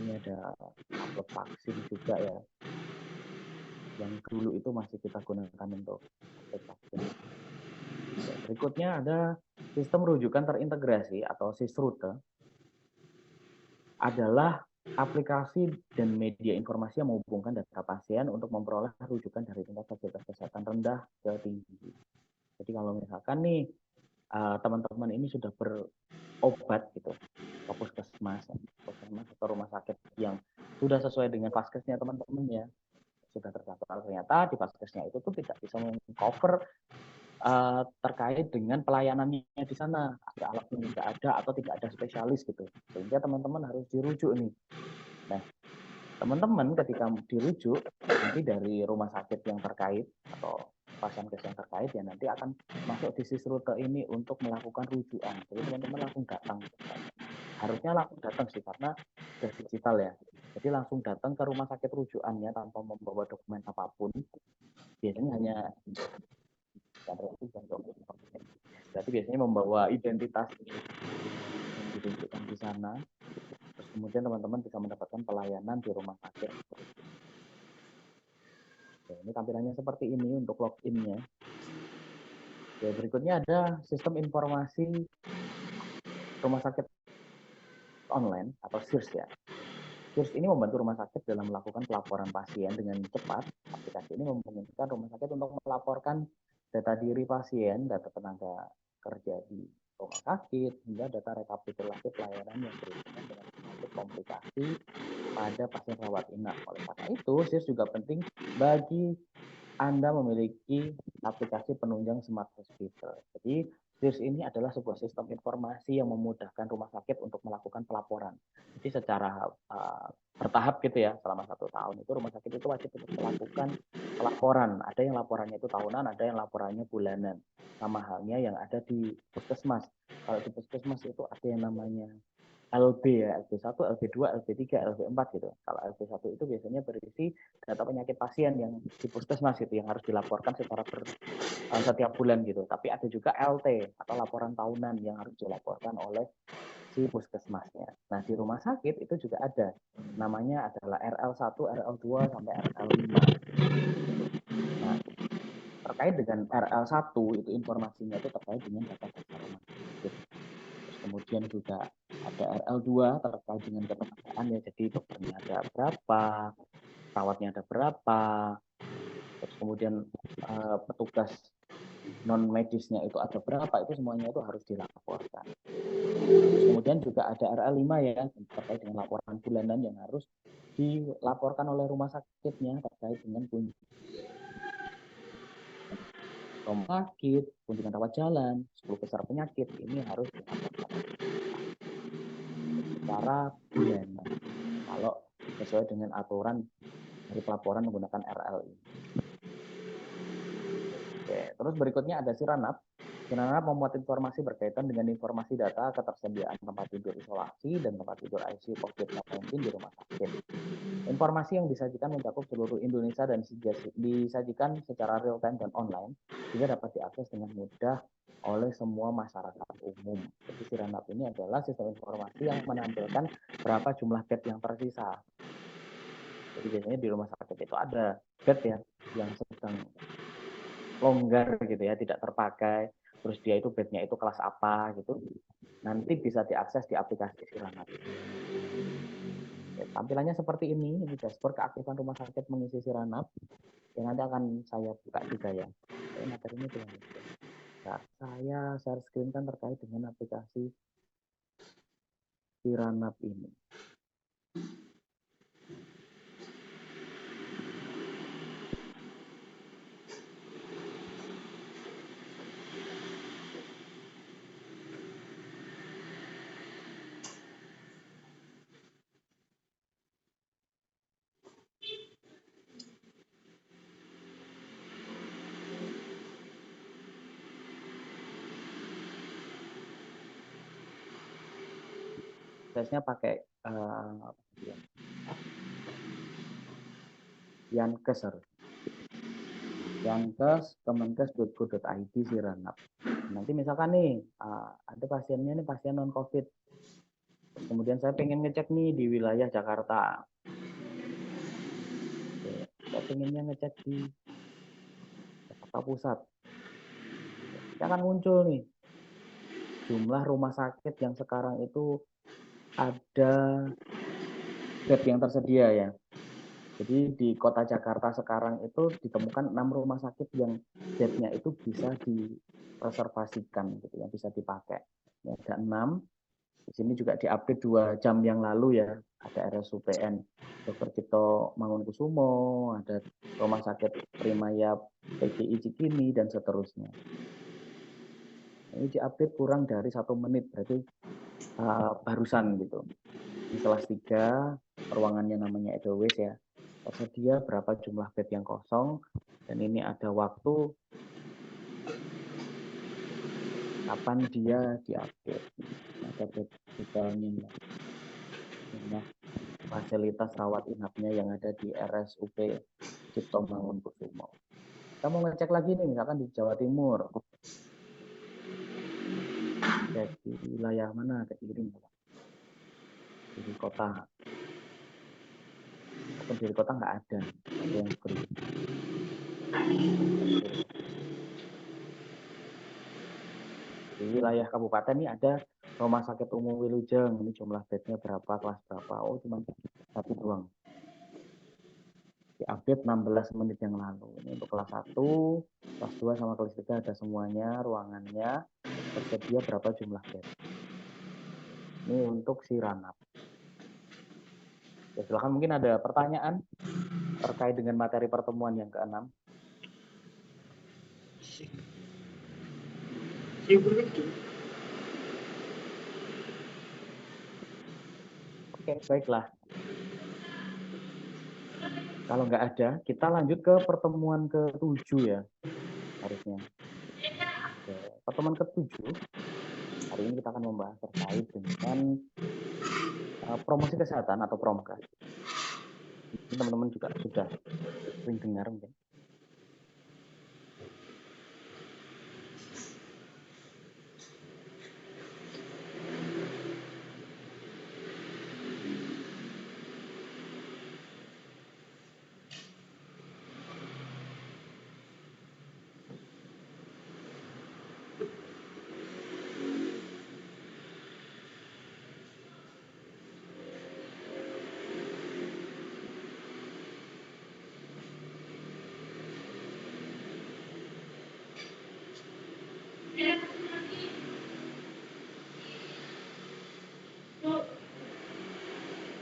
Ini ada upload vaksin juga ya. Yang dulu itu masih kita gunakan untuk upload vaksin. Berikutnya ada sistem rujukan terintegrasi atau SISRUTE. Adalah aplikasi dan media informasi yang menghubungkan data pasien untuk memperoleh rujukan dari tingkat fasilitas kesehatan rendah ke tinggi. Jadi kalau misalkan nih teman-teman ini sudah berobat gitu ke puskesmas atau rumah sakit yang sudah sesuai dengan vaskesnya teman-teman ya, sudah terdaftar, ternyata di vaskesnya itu tuh tidak bisa meng-cover terkait dengan pelayanannya di sana, ada alat yang tidak ada atau tidak ada spesialis gitu, sehingga teman-teman harus dirujuk nih. Nah, teman-teman ketika dirujuk nanti dari rumah sakit yang terkait atau vaskes yang terkait ya nanti akan masuk di SISRUTE ini untuk melakukan rujukan. Jadi teman-teman langsung datang, harusnya langsung datang sih karena sudah digital ya. Jadi langsung datang ke rumah sakit rujukannya tanpa membawa dokumen apapun. Biasanya hanya berarti biasanya membawa identitas yang ditunjukkan di sana. Terus kemudian teman-teman bisa mendapatkan pelayanan di rumah sakit. Oke, ini tampilannya seperti ini untuk login-nya. Oke, berikutnya ada sistem informasi rumah sakit online atau SIRS ya. SIRS ini membantu rumah sakit dalam melakukan pelaporan pasien dengan cepat. Aplikasi ini memungkinkan rumah sakit untuk melaporkan data diri pasien, data tenaga kerja di rumah sakit, hingga data rekapitulasi pelayanan yang berhubungan dengan penyakit komplikasi pada pasien rawat inap. Oleh karena itu, SIRS juga penting bagi Anda memiliki aplikasi penunjang Smart Hospital. Jadi, SIRS ini adalah sebuah sistem informasi yang memudahkan rumah sakit untuk melakukan pelaporan. Jadi secara bertahap gitu ya, selama 1 tahun itu rumah sakit itu wajib untuk melakukan pelaporan. Ada yang laporannya itu tahunan, ada yang laporannya bulanan. Sama halnya yang ada di puskesmas. Kalau di puskesmas itu ada yang namanya LB ya, LB1, LB2, LB3, LB4 gitu. Kalau LB1 itu biasanya berisi data penyakit pasien yang di puskesmas itu yang harus dilaporkan secara setiap bulan gitu. Tapi ada juga LT atau laporan tahunan yang harus dilaporkan oleh si puskesmasnya. Nah, di rumah sakit itu juga ada. Namanya adalah RL1, RL2 sampai RL5. Nah, terkait dengan RL1 itu informasinya itu terkait dengan data dasar rumah sakit. Terus kemudian juga ada RL2 terkait dengan ketenagaan ya, jadi dokternya ada berapa, perawatnya ada berapa, terus kemudian petugas non medisnya itu ada berapa, itu semuanya itu harus dilaporkan. Terus kemudian juga ada RL5 ya, terkait dengan laporan bulanan yang harus dilaporkan oleh rumah sakitnya terkait dengan rumah sakit, kunjungan rawat jalan, 10 besar penyakit, ini harus dilaporkan secara bulanan. Kalau sesuai dengan aturan dari pelaporan menggunakan RL ini. Oke, terus berikutnya ada Siranap. Siranap memuat informasi berkaitan dengan informasi data ketersediaan tempat tidur isolasi dan tempat tidur ICU COVID-19 di rumah sakit. Informasi yang disajikan mencakup seluruh Indonesia dan disajikan secara real time dan online, sehingga dapat diakses dengan mudah oleh semua masyarakat umum. Jadi Siranap ini adalah sistem informasi yang menampilkan berapa jumlah bed yang tersisa. Jadi biasanya di rumah sakit itu ada bed ya yang sedang longgar gitu ya, tidak terpakai, terus dia itu bednya itu kelas apa gitu, nanti bisa diakses di aplikasi Siranap. Tampilannya seperti ini dashboard keaktifan rumah sakit mengisi Siranap. Yang nanti akan saya buka juga ya. Materinya itu. Nah, saya share screen kan terkait dengan aplikasi Siranap ini. Aksesnya pakai Yankes, Kemenkes.go.id Siranap. Nanti misalkan nih ada pasiennya nih pasien non COVID, kemudian saya pengen ngecek nih di wilayah Jakarta. Saya pengennya ngecek di Jakarta Pusat. Akan muncul nih jumlah rumah sakit yang sekarang itu ada bed yang tersedia ya. Jadi di kota Jakarta sekarang itu ditemukan 6 rumah sakit yang bednya itu bisa direservasikan gitu ya, bisa dipakai. Ya, ada 6. Di sini juga diupdate 2 jam yang lalu ya. Ada RSUPN Dr. Cipto Mangunkusumo, ada Rumah Sakit Primaya PGI Cikini dan seterusnya. Ini diupdate kurang dari 1 menit, berarti barusan gitu. Di kelas 3, ruangannya namanya Edelweiss ya. Tersedia berapa jumlah bed yang kosong, dan ini ada waktu kapan dia diupdate. Ada bed detailnya. Nah, fasilitas rawat inapnya yang ada di RSUP Cipto Mangunkusumo. Kita mau ngecek lagi nih, misalkan di Jawa Timur. Cek di wilayah mana, ke kiri di kota. Ataupun di kota nggak ada yang free. Di wilayah kabupaten ini ada Rumah Sakit Umum Wilujeng. Ini jumlah bednya berapa, kelas berapa? Oh, cuma 1 doang. Diupdate 16 menit yang lalu. Ini untuk kelas 1, kelas 2 sama kelas 3 ada semuanya, ruangannya. Tersedia berapa jumlah bed. Ini untuk Siranap. Ya, silakan, mungkin ada pertanyaan terkait dengan materi pertemuan yang ke-6. Oke, baiklah. Kalau nggak ada, kita lanjut ke pertemuan ke-7 ya, harusnya. Oke, pertemuan ke-7 Hari ini kita akan membahas terkait dengan promosi kesehatan atau promkes. Ini teman-teman juga sudah sering dengar mungkin.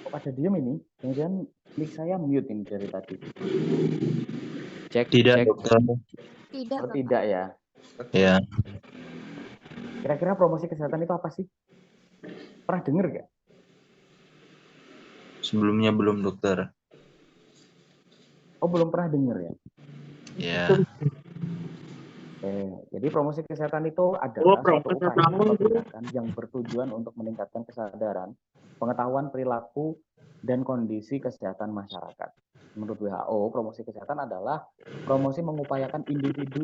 Kok pada diem ini? Jangan-jangan mic saya mute ini dari tadi. Cek. dokter. Tidak, Oh, Bapak. tidak ya. Ya, Kira-kira promosi kesehatan itu apa sih? Pernah dengar nggak? sebelumnya belum dokter. Oh, belum pernah dengar ya? Ya, Jadi promosi kesehatan itu adalah suatu promkes upaya apa? atau tindakan yang bertujuan untuk meningkatkan kesadaran, pengetahuan perilaku, dan kondisi kesehatan masyarakat. Menurut WHO, promosi kesehatan adalah promosi mengupayakan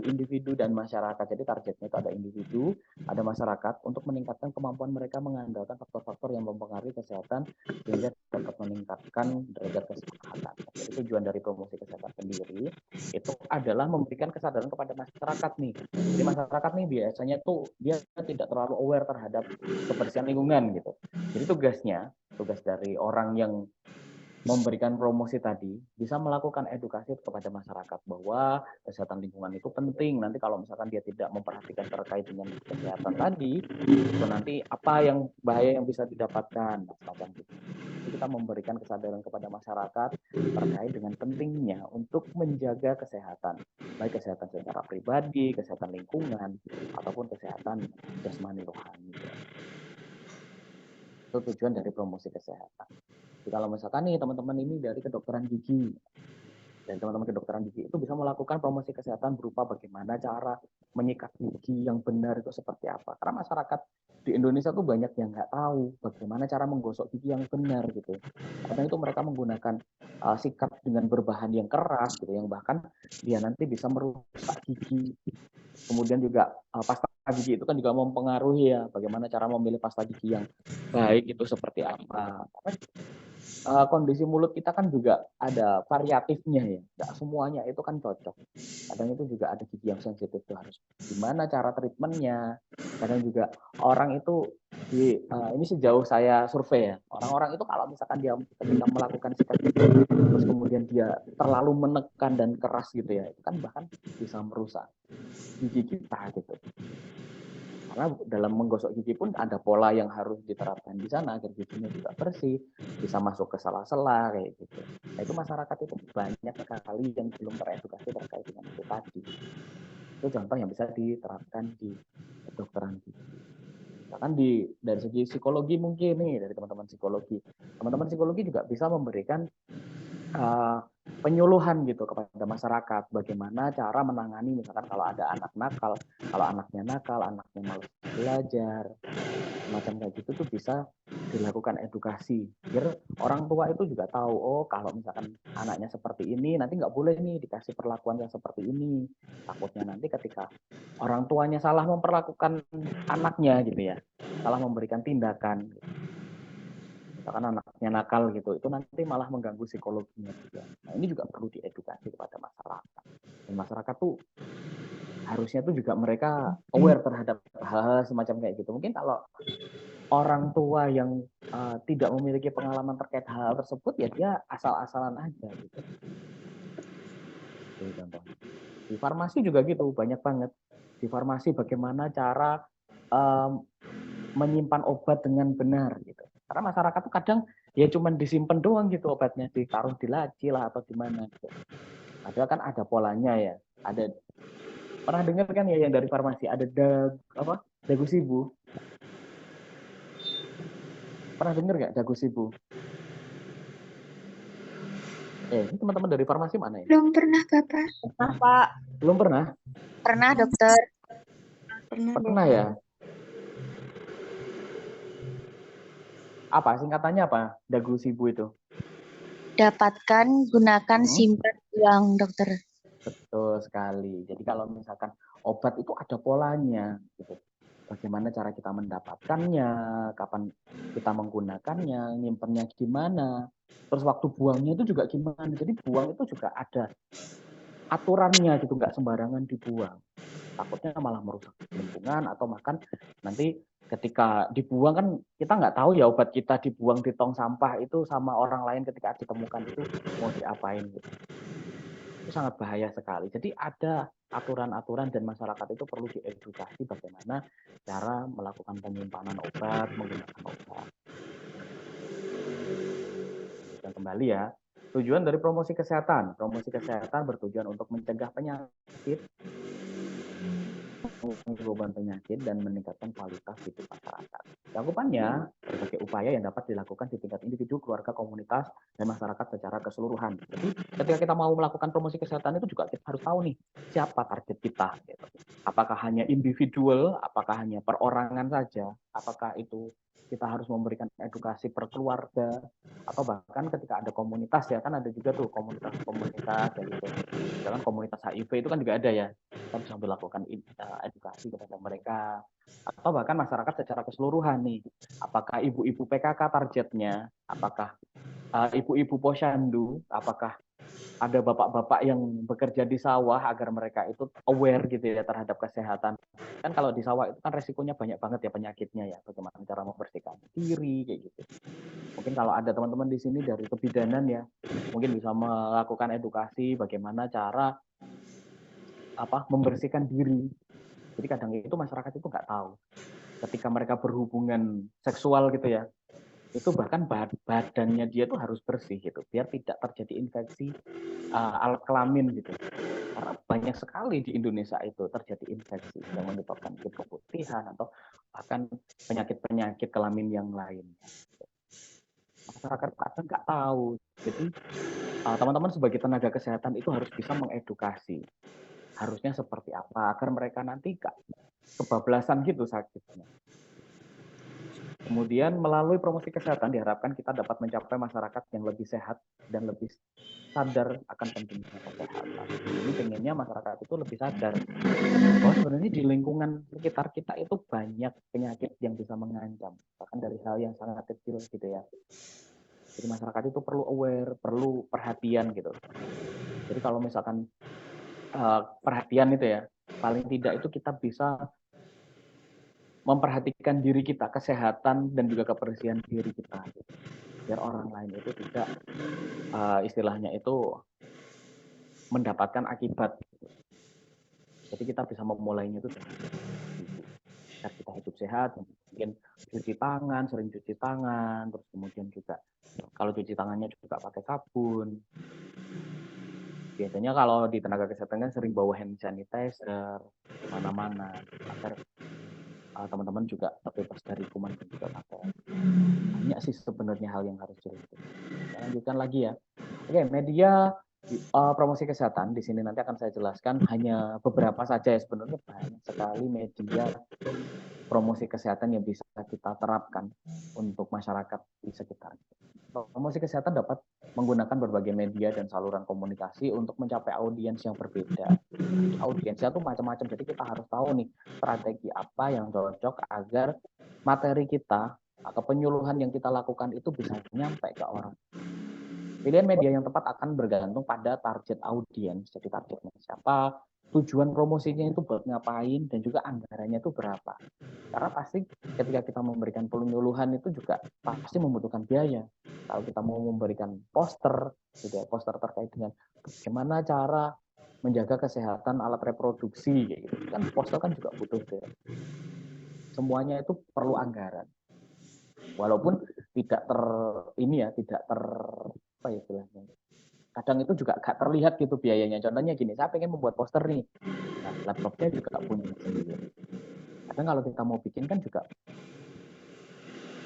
individu dan masyarakat. Jadi targetnya itu ada individu, ada masyarakat untuk meningkatkan kemampuan mereka mengandalkan faktor-faktor yang mempengaruhi kesehatan sehingga dapat meningkatkan derajat kesehatan. Jadi tujuan dari promosi kesehatan sendiri itu adalah memberikan kesadaran kepada masyarakat nih. Jadi masyarakat nih biasanya tuh dia tidak terlalu aware terhadap kebersihan lingkungan gitu. Jadi tugas dari orang yang memberikan promosi tadi bisa melakukan edukasi kepada masyarakat bahwa kesehatan lingkungan itu penting. Nanti kalau misalkan dia tidak memperhatikan terkait dengan kesehatan tadi, itu nanti apa yang bahaya yang bisa didapatkan semacam gitu. Jadi kita memberikan kesadaran kepada masyarakat terkait dengan pentingnya untuk menjaga kesehatan, baik kesehatan secara pribadi, kesehatan lingkungan, ataupun kesehatan jasmani rohani. Itu tujuan dari promosi kesehatan. Jadi kalau misalkan nih teman-teman ini dari kedokteran gigi, dan teman-teman kedokteran gigi itu bisa melakukan promosi kesehatan berupa bagaimana cara menyikat gigi yang benar itu seperti apa. Karena masyarakat di Indonesia tuh banyak yang nggak tahu bagaimana cara menggosok gigi yang benar gitu. Kadang itu mereka menggunakan sikat dengan berbahan yang keras gitu, yang bahkan dia nanti bisa merusak gigi. Kemudian juga pasta gigi itu kan juga mempengaruhi ya bagaimana cara memilih pasta gigi yang baik itu seperti apa. Kondisi mulut kita kan juga ada variatifnya ya, nggak semuanya itu kan cocok. Kadang itu juga ada gigi yang sensitif tuh harus gimana cara treatmentnya. Kadang juga orang itu ini sejauh saya survei ya, orang-orang itu kalau misalkan dia ketika melakukan sikat gigi terus kemudian dia terlalu menekan dan keras gitu ya, itu kan bahkan bisa merusak gigi kita gitu. Karena dalam menggosok gigi pun ada pola yang harus diterapkan di sana agar giginya juga bersih, bisa masuk ke sela-sela kayak gitu. Nah itu masyarakat itu banyak sekali yang belum teredukasi terkait dengan itu tadi. Itu contoh yang bisa diterapkan di kedokteran gigi. Bahkan dari segi psikologi mungkin nih, dari teman-teman psikologi juga bisa memberikan penyuluhan gitu kepada masyarakat bagaimana cara menangani misalkan kalau ada anak nakal, kalau anaknya nakal, anaknya malas belajar, macam kayak gitu tuh bisa dilakukan edukasi biar orang tua itu juga tahu, oh kalau misalkan anaknya seperti ini nanti nggak boleh nih dikasih perlakuan yang seperti ini, takutnya nanti ketika orang tuanya salah memperlakukan anaknya gitu ya, salah memberikan tindakan gitu. Misalkan anaknya nakal gitu, itu nanti malah mengganggu psikologinya juga. Nah ini juga perlu diedukasi kepada masyarakat. Dan masyarakat tuh harusnya tuh juga mereka aware terhadap hal-hal semacam kayak gitu. Mungkin kalau orang tua yang tidak memiliki pengalaman terkait hal tersebut ya dia asal-asalan aja gitu. Itu contoh. Di farmasi juga gitu, banyak banget. Di farmasi bagaimana cara menyimpan obat dengan benar gitu. Karena masyarakat tuh kadang ya cuma disimpan doang gitu obatnya, ditaruh di laci lah atau di mana gitu. Padahal kan ada polanya ya. Ada pernah dengar kan ya yang dari farmasi ada dagu sibu. Pernah dengar nggak dagu sibu? Ini teman-teman dari farmasi mana ya? Belum pernah, Bapak. Nah, Pak. Belum pernah? Pernah, dokter. Pernah ya? Apa singkatannya apa? Dagu Sibu itu. Dapatkan, gunakan, simpan uang, dokter. Betul sekali. Jadi kalau misalkan obat itu ada polanya, gitu. Bagaimana cara kita mendapatkannya, kapan kita menggunakannya, nyimpennya gimana, terus waktu buangnya itu juga gimana. Jadi buang itu juga ada aturannya gitu, nggak sembarangan dibuang. Takutnya malah merusak lingkungan atau makan nanti ketika dibuang kan kita nggak tahu ya obat kita dibuang di tong sampah itu sama orang lain ketika ditemukan itu mau diapain gitu. Itu sangat bahaya sekali. Jadi ada aturan-aturan dan masyarakat itu perlu diedukasi bagaimana cara melakukan penyimpanan obat, menggunakan obat. Dan kembali ya, tujuan dari promosi kesehatan. Promosi kesehatan bertujuan untuk mencegah penyakit, beban penyakit, dan meningkatkan kualitas hidup masyarakat. Cakupannya, berbagai upaya yang dapat dilakukan di tingkat individu, keluarga, komunitas, dan masyarakat secara keseluruhan. Jadi, ketika kita mau melakukan promosi kesehatan itu juga kita harus tahu nih, siapa target kita. Gitu. Apakah hanya individual, apakah hanya perorangan saja, apakah itu kita harus memberikan edukasi per keluarga, atau bahkan ketika ada komunitas ya, kan ada juga tuh komunitas-komunitas, ya gitu. Misalkan komunitas HIV itu kan juga ada ya, kita bisa melakukan edukasi kepada mereka, atau bahkan masyarakat secara keseluruhan nih, apakah ibu-ibu PKK targetnya, apakah ibu-ibu posyandu, apakah ada bapak-bapak yang bekerja di sawah agar mereka itu aware gitu ya terhadap kesehatan. Kan kalau di sawah itu kan resikonya banyak banget ya penyakitnya ya, bagaimana cara membersihkan diri kayak gitu. Mungkin kalau ada teman-teman di sini dari kebidanan ya, mungkin bisa melakukan edukasi bagaimana cara membersihkan diri. Jadi kadang itu masyarakat itu nggak tahu. Ketika mereka berhubungan seksual gitu ya, itu bahkan badannya dia tuh harus bersih gitu, biar tidak terjadi infeksi alat kelamin gitu. Karena banyak sekali di Indonesia itu terjadi infeksi yang menyebabkan keputihan atau bahkan penyakit-penyakit kelamin yang lain. Masyarakat kadang nggak tahu. Jadi teman-teman sebagai tenaga kesehatan itu harus bisa mengedukasi. Harusnya seperti apa agar mereka nanti nggak kebablasan gitu sakitnya. Kemudian melalui promosi kesehatan diharapkan kita dapat mencapai masyarakat yang lebih sehat dan lebih sadar akan pentingnya kesehatan. Jadi pengennya masyarakat itu lebih sadar bahwa sebenarnya di lingkungan sekitar kita itu banyak penyakit yang bisa mengancam, bahkan dari hal yang sangat kecil gitu ya. Jadi masyarakat itu perlu aware, perlu perhatian gitu. Jadi kalau misalkan perhatian itu ya, paling tidak itu kita bisa memperhatikan diri kita, kesehatan dan juga kebersihan diri kita, biar orang lain itu tidak istilahnya itu mendapatkan akibat. Jadi kita bisa memulainya itu agar kita hidup sehat, mungkin cuci tangan, sering cuci tangan, terus kemudian juga kalau cuci tangannya juga pakai sabun. Biasanya kalau di tenaga kesehatan kan sering bawa hand sanitizer mana-mana agar teman-teman juga terbebas dari kuman dan juga bakteri. Banyak sih sebenarnya hal yang harus dilakukan. Kita lanjutkan lagi ya. Oke, media promosi kesehatan di sini nanti akan saya jelaskan hanya beberapa saja ya, sebenarnya banyak sekali media promosi kesehatan yang bisa kita terapkan untuk masyarakat di sekitar. Promosi kesehatan dapat menggunakan berbagai media dan saluran komunikasi untuk mencapai audiens yang berbeda. Audiensnya tuh macam-macam, jadi kita harus tahu nih strategi apa yang cocok agar materi kita atau penyuluhan yang kita lakukan itu bisa nyampe ke orang. Pilihan media yang tepat akan bergantung pada target audiens, jadi targetnya siapa, tujuan promosinya itu buat ngapain, dan juga anggarannya itu berapa. Karena pasti ketika kita memberikan penyuluhan itu juga pasti membutuhkan biaya. Kalau kita mau memberikan poster, gitu ya, poster terkait dengan bagaimana cara menjaga kesehatan alat reproduksi, kayak gitu. Kan poster kan juga butuh biaya. Semuanya itu perlu anggaran. Walaupun tidak apa istilahnya. Kadang itu juga gak terlihat gitu biayanya. Contohnya gini, saya pengen membuat poster nih. Nah, laptopnya juga punya sendiri. Kadang kalau kita mau bikin kan juga,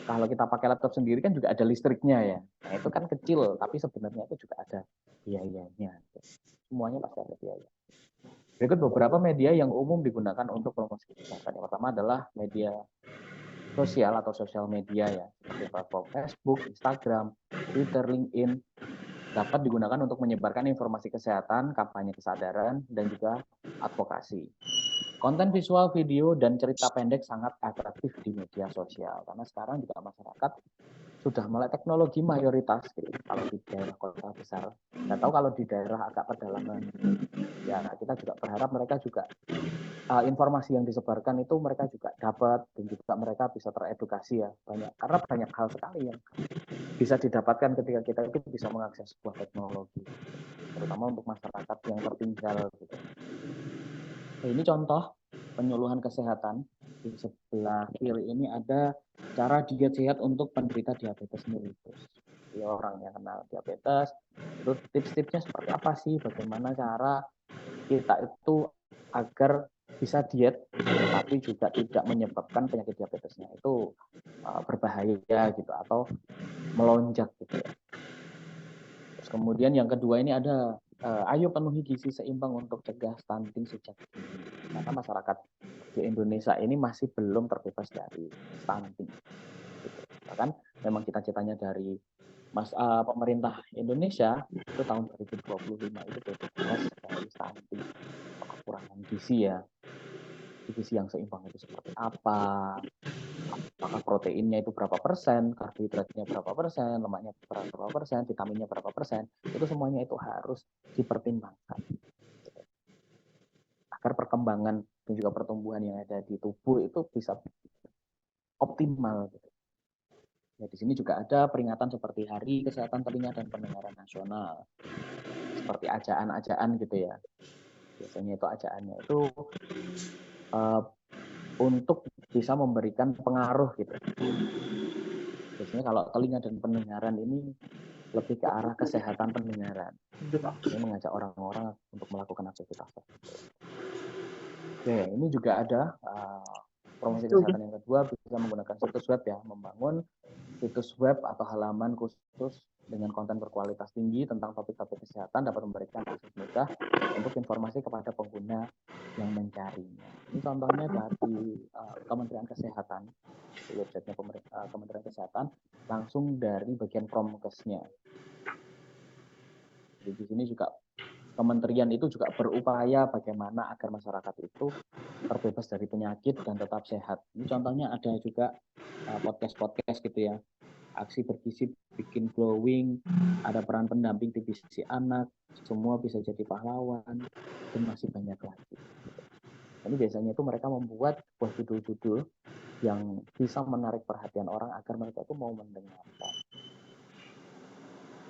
kalau kita pakai laptop sendiri kan juga ada listriknya ya. Nah, itu kan kecil, tapi sebenarnya itu juga ada biayanya. Semuanya pasti ada biaya. Berikut beberapa media yang umum digunakan untuk promosi kesehatan. Yang pertama adalah media sosial atau sosial media ya, seperti platform Facebook, Instagram, Twitter, LinkedIn, dapat digunakan untuk menyebarkan informasi kesehatan, kampanye kesadaran, dan juga advokasi. Konten visual, video, dan cerita pendek sangat efektif di media sosial, karena sekarang juga masyarakat sudah melek teknologi mayoritas gitu. Kalau di daerah kota besar, nggak tahu kalau di daerah agak pedalaman, ya kita juga berharap mereka juga informasi yang disebarkan itu mereka juga dapat, dan juga mereka bisa teredukasi ya banyak, karena banyak hal sekali yang bisa didapatkan ketika kita itu bisa mengakses sebuah teknologi, terutama untuk masyarakat yang tertinggal gitu. Nah, ini contoh penyuluhan kesehatan. Di sebelah kiri ini ada cara diet sehat untuk penderita diabetes mellitus. Jadi orang yang kenal diabetes, itu tips-tipsnya seperti apa sih? Bagaimana cara kita itu agar bisa diet, tetapi juga tidak menyebabkan penyakit diabetesnya itu berbahaya gitu atau melonjak gitu ya. Terus kemudian yang kedua ini ada ayo penuhi gizi seimbang untuk cegah stunting sejak dini. Karena masyarakat di Indonesia ini masih belum terbebas dari stunting. Gitu. Bahkan memang cita-citanya dari pemerintah Indonesia itu tahun 2025 itu bebas dari stunting atau kekurangan gizi ya. Gizi yang seimbang itu seperti apa? Apakah proteinnya itu berapa persen, karbohidratnya berapa persen, lemaknya berapa persen, vitaminnya berapa persen, itu semuanya itu harus dipertimbangkan agar perkembangan dan juga pertumbuhan yang ada di tubuh itu bisa optimal. Ya, di sini juga ada peringatan seperti Hari Kesehatan Telinga dan Pendengaran Nasional, seperti ajaan-ajaan gitu ya. Biasanya itu ajaannya itu untuk bisa memberikan pengaruh gitu. Biasanya kalau telinga dan pendengaran ini lebih ke arah kesehatan pendengaran. Ini mengajak orang-orang untuk melakukan aktivitas. Oke, ini juga ada promosi kesehatan yang kedua, bisa menggunakan situs web ya, membangun situs web atau halaman khusus dengan konten berkualitas tinggi tentang topik-topik kesehatan dapat memberikan akses mudah untuk informasi kepada pengguna yang mencarinya. Ini contohnya dari Kementerian Kesehatan, websitenya Kementerian Kesehatan, langsung dari bagian promkesnya. Jadi di sini juga kementerian itu juga berupaya bagaimana agar masyarakat itu terbebas dari penyakit dan tetap sehat. Ini contohnya ada juga podcast-podcast gitu ya. Aksi bergizi bikin glowing, ada peran pendamping TBC anak, semua bisa jadi pahlawan, dan masih banyak lagi. Ini biasanya itu mereka membuat sebuah judul-judul yang bisa menarik perhatian orang agar mereka itu mau mendengarkan.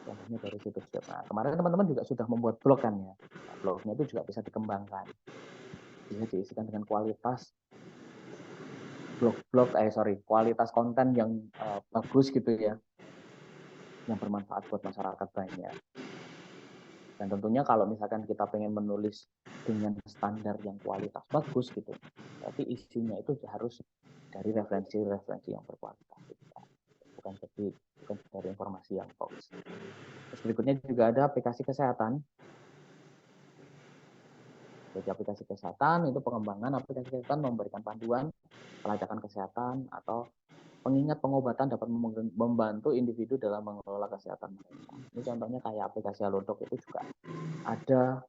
Contohnya dari situs web. Nah, kemarin teman-teman juga sudah membuat blog kan ya. Nah, blognya itu juga bisa dikembangkan. Bisa diisikan dengan kualitas kualitas konten yang bagus gitu ya, yang bermanfaat buat masyarakat banyak. Dan tentunya kalau misalkan kita pengen menulis dengan standar yang kualitas bagus gitu, tapi isinya itu harus dari referensi-referensi yang berkualitas, bukan dari informasi yang hoax. Terus berikutnya juga ada aplikasi kesehatan. Jadi aplikasi kesehatan itu pengembangan aplikasi kesehatan memberikan panduan pelacakan kesehatan atau pengingat pengobatan dapat membantu individu dalam mengelola kesehatan mereka. Ini contohnya kayak aplikasi Halodoc itu juga ada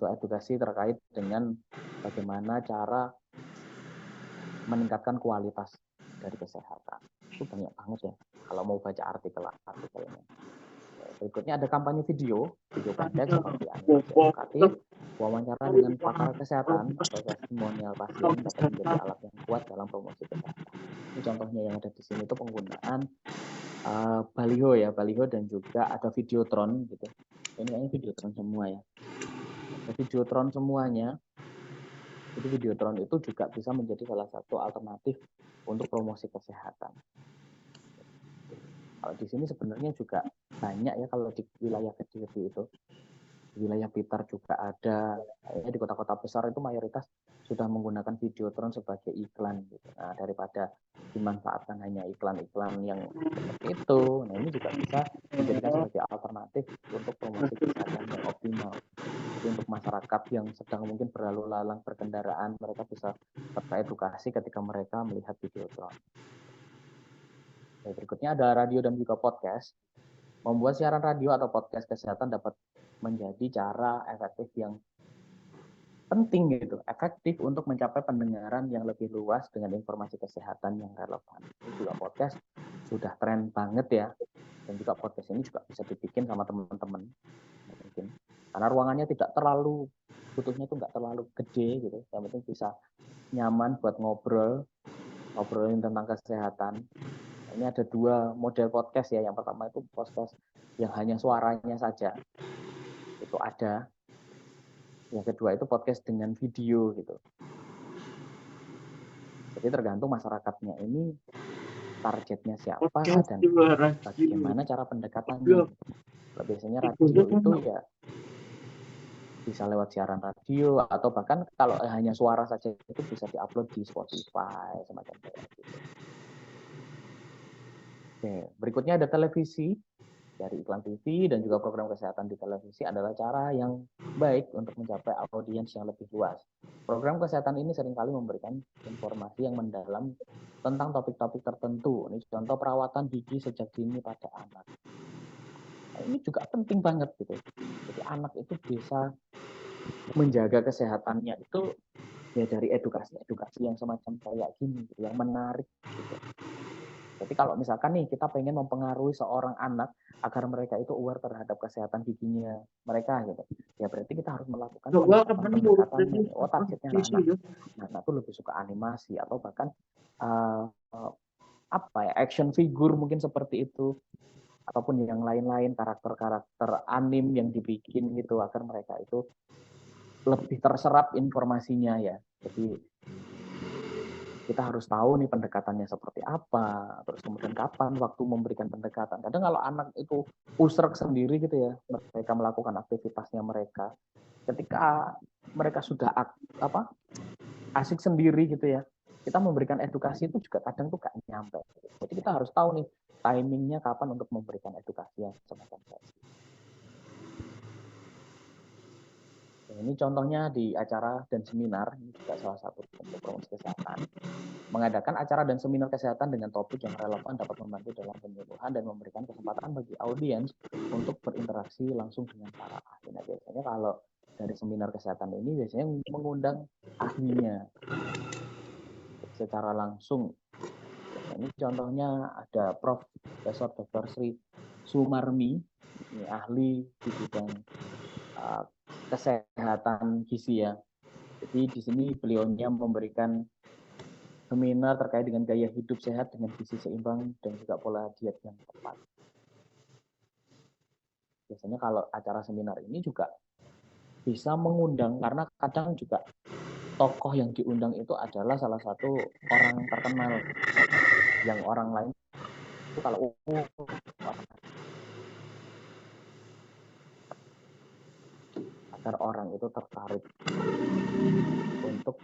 edukasi terkait dengan bagaimana cara meningkatkan kualitas dari kesehatan. Itu banyak banget ya kalau mau baca artikelnya. Berikutnya ada kampanye video pendek seperti animasi edukatif, wawancara dengan pakar kesehatan atau testimonial pasien dapat menjadi alat yang kuat dalam promosi kesehatan. Ini contohnya yang ada di sini itu penggunaan baliho dan juga ada videotron gitu. Ini kayaknya videotron semua ya. Videotron semuanya. Jadi videotron itu juga bisa menjadi salah satu alternatif untuk promosi kesehatan. Kalau di sini sebenarnya juga banyak ya kalau di wilayah kecil itu. Di wilayah Blitar juga ada. Kayaknya di kota-kota besar itu mayoritas sudah menggunakan Videotron sebagai iklan gitu. Nah, daripada dimanfaatkan hanya iklan-iklan yang seperti itu, nah ini juga bisa dijadikan sebagai alternatif untuk promosi kesehatan yang optimal. Jadi untuk masyarakat yang sedang mungkin berlalu lalang berkendaraan, mereka bisa teredukasi ketika mereka melihat Videotron. Berikutnya ada radio dan juga podcast. Membuat siaran radio atau podcast kesehatan dapat menjadi cara efektif yang penting gitu, efektif untuk mencapai pendengaran yang lebih luas dengan informasi kesehatan yang relevan. Ini juga podcast sudah tren banget ya, dan juga podcast ini juga bisa dibikin sama teman-teman mungkin, karena ruangannya tidak terlalu, butuhnya tuh nggak terlalu gede gitu, yang penting bisa nyaman buat ngobrolin tentang kesehatan. Ini ada dua model podcast ya. Yang pertama itu podcast yang hanya suaranya saja, itu ada. Yang kedua itu podcast dengan video gitu. Jadi tergantung masyarakatnya ini targetnya siapa dan bagaimana cara pendekatannya. Kalau biasanya radio itu ya bisa lewat siaran radio, atau bahkan kalau hanya suara saja itu bisa diupload di Spotify semacam kayak gitu. Oke, berikutnya ada televisi. Dari iklan TV dan juga program kesehatan di televisi adalah cara yang baik untuk mencapai audiens yang lebih luas. Program kesehatan ini seringkali memberikan informasi yang mendalam tentang topik-topik tertentu. Ini contoh perawatan gigi sejak dini pada anak. Nah, ini juga penting banget gitu. Jadi anak itu bisa menjaga kesehatannya itu ya dari edukasi yang semacam kayak gini, gitu, yang menarik gitu. Jadi kalau misalkan nih kita pengen mempengaruhi seorang anak agar mereka itu aware terhadap kesehatan giginya mereka gitu, ya berarti kita harus melakukan pendekatannya. Oh, targetnya anak tuh lebih suka animasi atau bahkan action figure mungkin seperti itu, ataupun yang lain-lain karakter-karakter anim yang dibikin gitu agar mereka itu lebih terserap informasinya ya. Jadi kita harus tahu nih pendekatannya seperti apa, terus kemudian kapan waktu memberikan pendekatan. Kadang kalau anak itu usrek sendiri gitu ya, mereka melakukan aktivitasnya mereka, ketika mereka sudah asik sendiri gitu ya, kita memberikan edukasi itu juga kadang tuh gak nyampe. Jadi kita harus tahu nih timingnya kapan untuk memberikan edukasi yang semacam itu. Ini contohnya di acara dan seminar, ini juga salah satu bentuk promosi kesehatan. Mengadakan acara dan seminar kesehatan dengan topik yang relevan dapat membantu dalam penyuluhan dan memberikan kesempatan bagi audiens untuk berinteraksi langsung dengan para ahli. Nah, biasanya kalau dari seminar kesehatan ini biasanya mengundang ahlinya secara langsung. Ini contohnya ada Profesor Dr. Sri Sumarmi, ini ahli di bidang kesehatan gizi ya. Jadi di sini beliaunya memberikan seminar terkait dengan gaya hidup sehat dengan gizi seimbang dan juga pola diet yang tepat. Biasanya kalau acara seminar ini juga bisa mengundang, karena kadang juga tokoh yang diundang itu adalah salah satu orang terkenal yang orang lain itu kalau agar orang itu tertarik untuk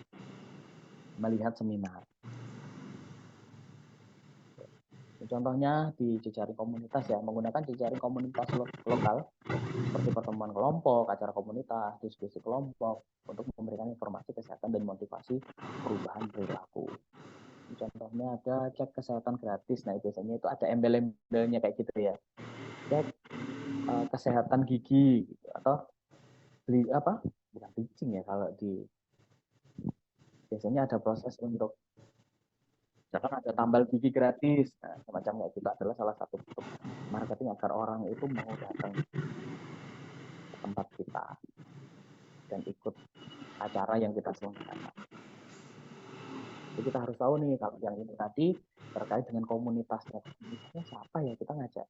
melihat seminar. Contohnya di jejaring komunitas ya, menggunakan jejaring komunitas lokal seperti pertemuan kelompok, acara komunitas, diskusi kelompok untuk memberikan informasi kesehatan dan motivasi perubahan perilaku. Contohnya ada cek kesehatan gratis. Nah, biasanya itu ada embel-embelnya kayak gitu ya. Cek kesehatan gigi gitu, atau beli bukan bleaching ya, kalau di biasanya ada proses untuk misalkan ada tambal gigi gratis. Nah, semacam kayak gitu adalah salah satu bentuk marketing agar orang itu mau datang ke tempat kita dan ikut acara yang kita selenggarakan. Jadi kita harus tahu nih kalau yang ini tadi terkait dengan komunitasnya. Komunitasnya siapa ya, kita ngajak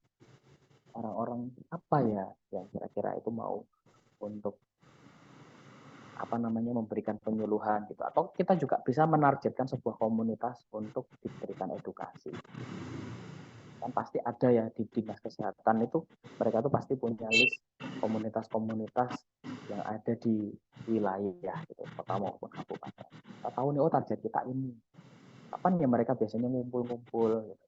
orang-orang apa ya yang kira-kira itu mau untuk memberikan penyuluhan gitu, atau kita juga bisa menargetkan sebuah komunitas untuk diberikan edukasi. Kan pasti ada ya di dinas kesehatan itu, mereka tuh pasti punya list komunitas-komunitas yang ada di wilayah gitu, kota maupun kabupaten. Kita tahu nih, oh target kita ini. Kapan ya mereka biasanya ngumpul-ngumpul gitu.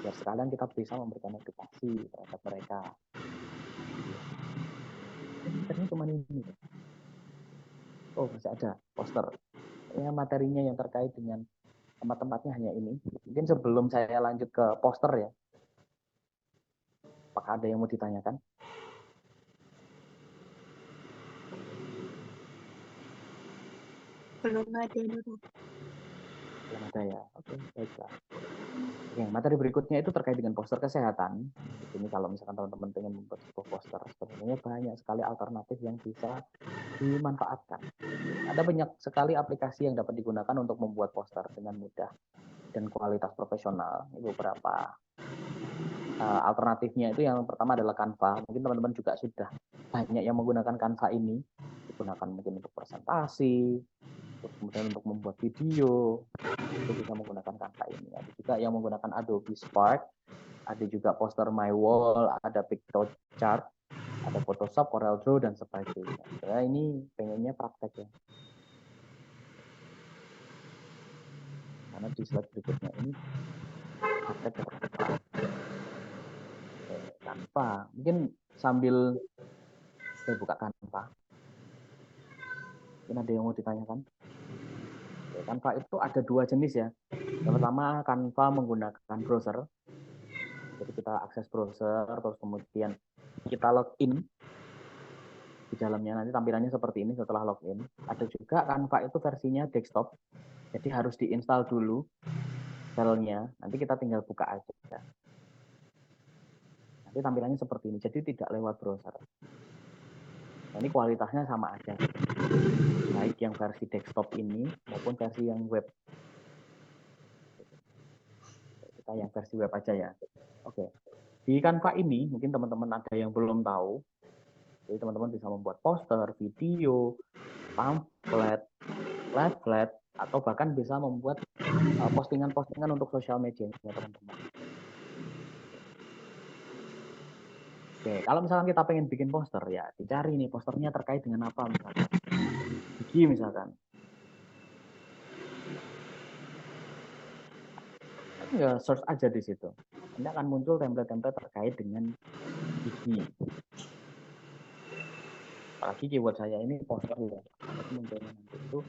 Biar sekalian kita bisa memberikan edukasi terhadap mereka. Materinya cuma ini. Oh, masih ada poster. Ya, materinya yang terkait dengan tempat-tempatnya hanya ini. Mungkin sebelum saya lanjut ke poster ya, apakah ada yang mau ditanyakan? Belum ada dulu. Belum ada ya. Oke, baiklah. Oke, materi berikutnya itu terkait dengan poster kesehatan. Di sini kalau misalkan teman-teman ingin membuat sebuah poster, sebenarnya banyak sekali alternatif yang bisa dimanfaatkan. Ada banyak sekali aplikasi yang dapat digunakan untuk membuat poster dengan mudah dan kualitas profesional. Ini beberapa alternatifnya. Itu yang pertama adalah Canva. Mungkin teman-teman juga sudah banyak yang menggunakan Canva ini. Digunakan mungkin untuk presentasi, kemudian untuk membuat video, itu bisa menggunakan Canva ini. Ada juga yang menggunakan Adobe Spark, ada juga Poster My Wall, ada Pictochart, ada Photoshop, CorelDRAW, dan sebagainya. Saya ini pengennya praktek ya. Karena di slide berikutnya ini praktek seperti apa. Canva, mungkin sambil saya buka Canva. Mungkin ada yang mau ditanyakan? Canva itu ada dua jenis ya. Yang pertama, Canva menggunakan browser. Jadi kita akses browser, terus kemudian kita login di dalamnya. Nanti tampilannya seperti ini setelah login. Ada juga Canva itu versinya desktop. Jadi harus diinstal dulu filenya. Nanti kita tinggal buka aja. Nanti tampilannya seperti ini. Jadi tidak lewat browser. Nah, ini kualitasnya sama aja. Baik yang versi desktop ini maupun versi yang web. Kita yang versi web aja ya. Oke. Di Canva ini mungkin teman-teman ada yang belum tahu. Jadi teman-teman bisa membuat poster, video, pamflet, leaflet, atau bahkan bisa membuat postingan-postingan untuk sosial media teman-teman. Oke, kalau misalkan kita pengen bikin poster ya, dicari nih posternya terkait dengan apa misalkan. Gigi misalkan. Ya, search aja di situ. Nanti akan muncul template-template terkait dengan gigi. Apalagi keyword saya ini poster ya. Nanti munculnya nanti itu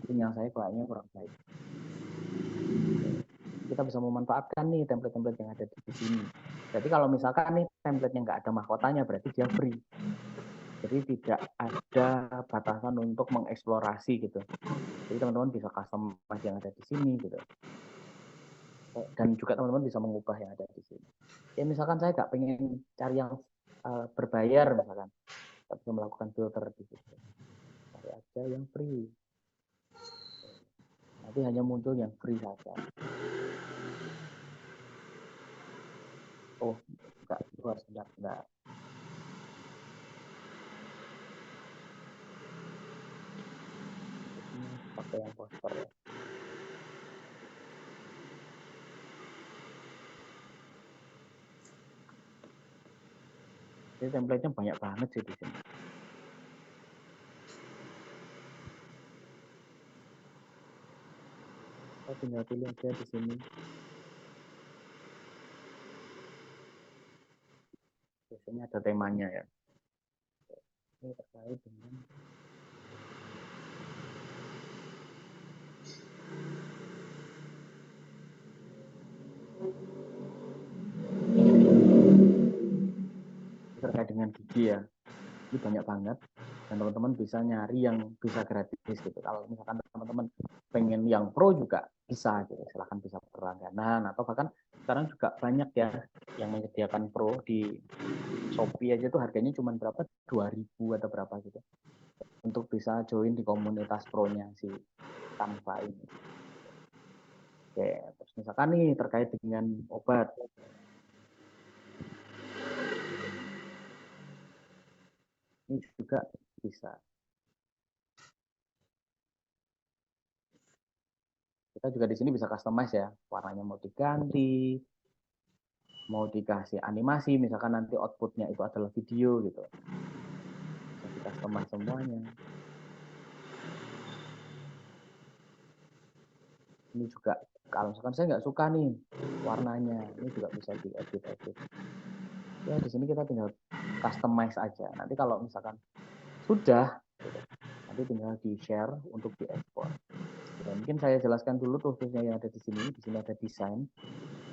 sinyal saya kayaknya kurang baik. Kita bisa memanfaatkan nih template-template yang ada di sini. Jadi kalau misalkan nih template-nya nggak ada mahkotanya, berarti dia free. Jadi tidak ada batasan untuk mengeksplorasi gitu. Jadi teman-teman bisa custom yang ada di sini gitu. Dan juga teman-teman bisa mengubah yang ada di sini. Ya misalkan saya nggak pengen cari yang berbayar misalkan, kita bisa melakukan filter di situ. Cari aja yang free. Nanti hanya muncul yang free saja. Oh, enggak, itu harus enggak. Ini pakai yang poster ya. Jadi template-nya banyak banget sih di sini. Kita tinggal pilih aja di sini. Biasanya ada temanya ya. Ini terkait dengan gigi ya. Ini banyak banget. Dan teman-teman bisa nyari yang bisa gratis gitu. Kalau misalkan teman-teman pengen yang pro juga bisa gitu. Silahkan bisa berlangganan atau bahkan sekarang juga banyak ya yang menyediakan pro di Shopee aja tuh harganya cuma berapa? 2.000 atau berapa gitu. Untuk bisa join di komunitas pro-nya si Canva ini. Oke, terus misalkan nih terkait dengan obat. Ini juga bisa. Kita juga di sini bisa customize ya, warnanya mau diganti, mau dikasih animasi, misalkan nanti outputnya itu adalah video gitu, bisa di-customize semuanya. Ini juga kalau misalkan saya nggak suka nih warnanya, ini juga bisa diedit. Ya di sini kita tinggal customize aja. Nanti kalau misalkan sudah, gitu, nanti tinggal di-share untuk diekspor. Ya, mungkin saya jelaskan dulu tuh khususnya yang ada di sini. Di sini ada desain.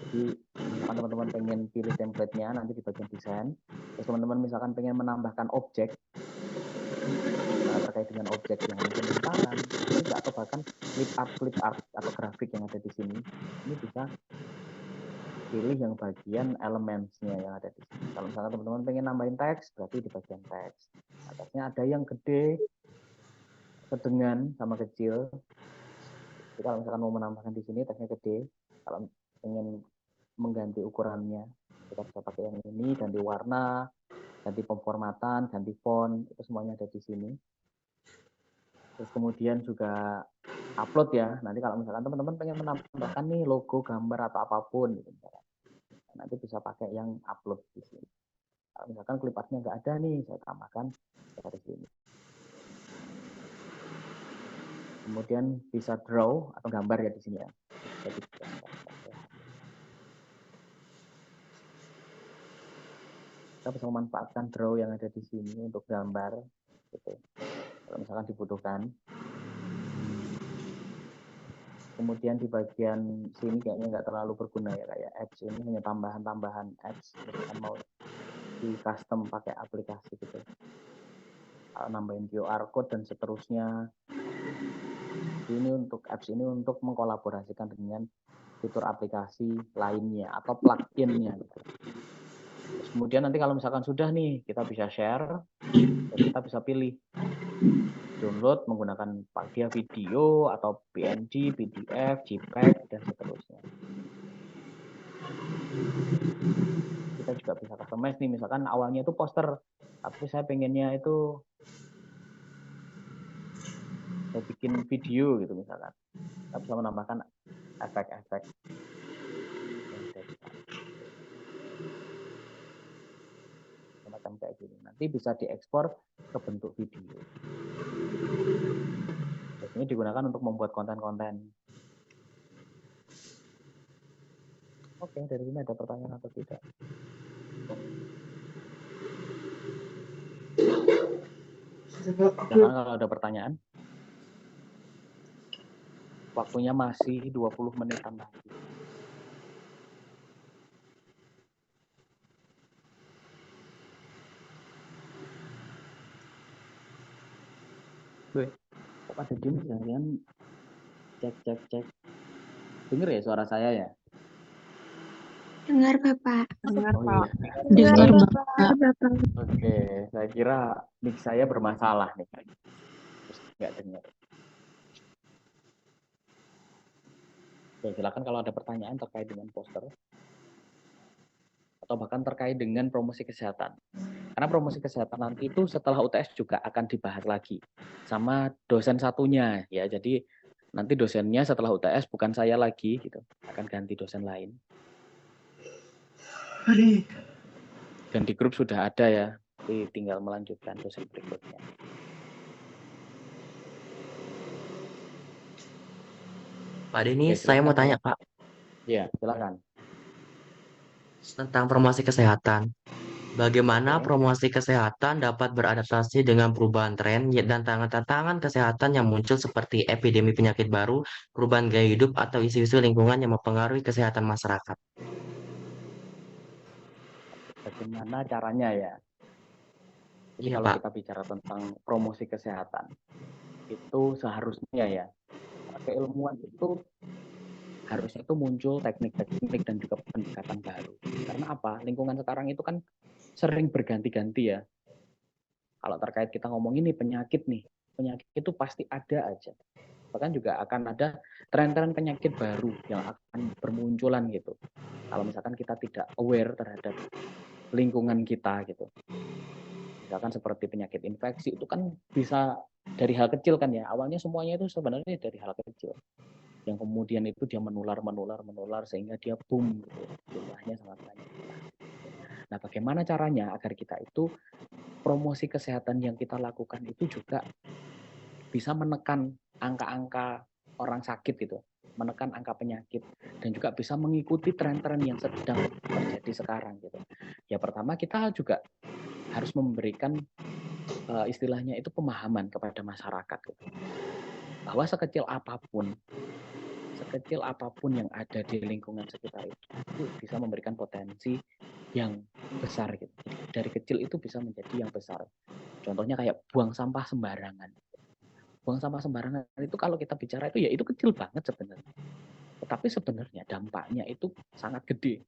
Jadi misalkan teman-teman pengen pilih template-nya nanti di bagian desain. Terus teman-teman misalkan pengen menambahkan objek terkait dengan objek yang mungkin tangan, atau bahkan clip art atau grafik yang ada di sini. Ini bisa pilih yang bagian elementsnya yang ada di sini. Kalau misalkan teman-teman pengen nambahin teks, berarti di bagian teks. Atasnya ada yang gede, sedengan sama kecil. Jadi kalau misalkan mau menambahkan di sini teksnya gede, kalau pengen mengganti ukurannya, kita bisa pakai yang ini, ganti warna, ganti pemformatan, ganti font, itu semuanya ada di sini. Terus kemudian juga upload ya. Nanti kalau misalkan teman-teman pengen menambahkan nih logo, gambar atau apapun, gitu, nanti bisa pakai yang upload di sini. Kalau misalkan clip artnya nggak ada nih, saya tambahkan dari sini. Kemudian bisa draw atau gambar ya di sini ya. Jadi kita bisa memanfaatkan draw yang ada di sini untuk gambar, gitu. Kalau misalkan dibutuhkan. Kemudian di bagian sini kayaknya nggak terlalu berguna ya, kayak apps ini hanya tambahan-tambahan apps, misalkan mau di custom pakai aplikasi gitu, nambahin QR code dan seterusnya. Ini untuk apps ini untuk mengkolaborasikan dengan fitur aplikasi lainnya atau plugin-nya gitu. Terus kemudian nanti kalau misalkan sudah nih, kita bisa share dan kita bisa pilih download menggunakan via video atau PNG, PDF, JPEG, dan seterusnya. Kita juga bisa customize nih, misalkan awalnya itu poster, tapi saya pengennya itu saya bikin video gitu misalkan. Kita bisa menambahkan efek-efek. Semacam kayak gini. Nanti bisa diekspor ke bentuk video. Ini digunakan untuk membuat konten-konten. Oke, dari sini ada pertanyaan atau tidak? Jangan kalau ada pertanyaan. Waktunya masih 20 menitan lagi. Kok pada diem jangan cek. Dengar ya suara saya ya? Dengar Bapak. Dengar, Oh, Pak. iya. Dengar Bapak. Oke, saya kira mic saya bermasalah nih. Terus nggak dengar. Oke, silakan kalau ada pertanyaan terkait dengan poster atau bahkan terkait dengan promosi kesehatan. Karena promosi kesehatan nanti itu setelah UTS juga akan dibahas lagi sama dosen satunya ya. Jadi nanti dosennya setelah UTS bukan saya lagi gitu, akan ganti dosen lain. Dan di grup sudah ada ya, jadi tinggal melanjutkan dosen berikutnya. Pak Denny, Oke, saya mau silakan. tanya Pak Ya, silakan. tentang promosi kesehatan. Bagaimana Oke. promosi kesehatan dapat beradaptasi dengan perubahan tren dan tantangan kesehatan yang muncul seperti epidemi penyakit baru, perubahan gaya hidup, atau isu-isu lingkungan yang mempengaruhi kesehatan masyarakat? Bagaimana caranya ya? Jadi Iya, kalau Pak. kita bicara tentang promosi kesehatan, itu seharusnya ya, keilmuan itu harusnya itu muncul teknik-teknik dan juga pendekatan baru. Karena apa? Lingkungan sekarang itu kan sering berganti-ganti ya. Kalau terkait kita ngomong ini penyakit nih, penyakit itu pasti ada aja. Bahkan juga akan ada tren-tren penyakit baru yang akan bermunculan gitu. Kalau misalkan kita tidak aware terhadap lingkungan kita gitu. Misalkan seperti penyakit infeksi itu kan bisa dari hal kecil kan ya. Awalnya semuanya itu sebenarnya dari hal kecil. yang kemudian itu dia menular sehingga dia boom gitu. Jumlahnya sangat banyak. Nah, bagaimana caranya agar kita itu promosi kesehatan yang kita lakukan itu juga bisa menekan angka-angka orang sakit gitu, menekan angka penyakit, dan juga bisa mengikuti tren-tren yang sedang terjadi sekarang gitu. Ya pertama kita juga harus memberikan istilahnya itu pemahaman kepada masyarakat gitu. Bahwa sekecil apapun yang ada di lingkungan sekitar itu bisa memberikan potensi yang besar gitu. Dari kecil itu bisa menjadi yang besar. Contohnya kayak buang sampah sembarangan. Buang sampah sembarangan itu kalau kita bicara itu ya itu kecil banget sebenarnya. Tetapi sebenarnya dampaknya itu sangat gede.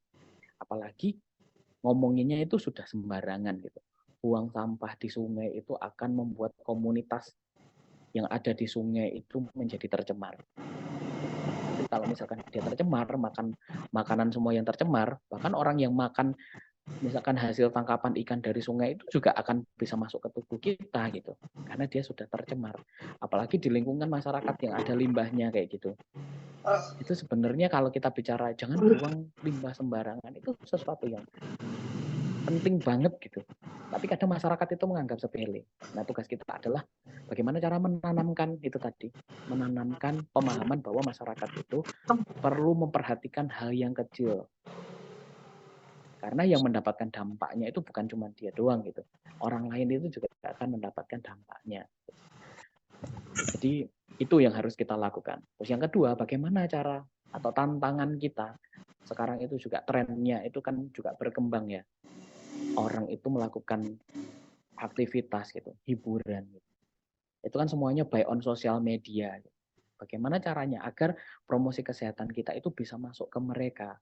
Apalagi ngomonginnya itu sudah sembarangan gitu. Buang sampah di sungai itu akan membuat komunitas yang ada di sungai itu menjadi tercemar. Jadi kalau misalkan dia tercemar, makan makanan semua yang tercemar, bahkan orang yang makan misalkan hasil tangkapan ikan dari sungai itu juga akan bisa masuk ke tubuh kita gitu. Karena dia sudah tercemar. Apalagi di lingkungan masyarakat yang ada limbahnya kayak gitu. Itu sebenarnya kalau kita bicara jangan buang limbah sembarangan, itu sesuatu yang penting banget gitu. Tapi kadang masyarakat itu menganggap sepele. Nah, tugas kita adalah bagaimana cara menanamkan itu tadi. Menanamkan pemahaman bahwa masyarakat itu perlu memperhatikan hal yang kecil. Karena yang mendapatkan dampaknya itu bukan cuma dia doang gitu. Orang lain itu juga akan mendapatkan dampaknya. Jadi itu yang harus kita lakukan. Terus yang kedua, bagaimana cara atau tantangan kita. Sekarang itu juga trennya itu kan juga berkembang ya. Orang itu melakukan aktivitas gitu, hiburan gitu. Itu kan semuanya by on sosial media. Bagaimana caranya agar promosi kesehatan kita itu bisa masuk ke mereka.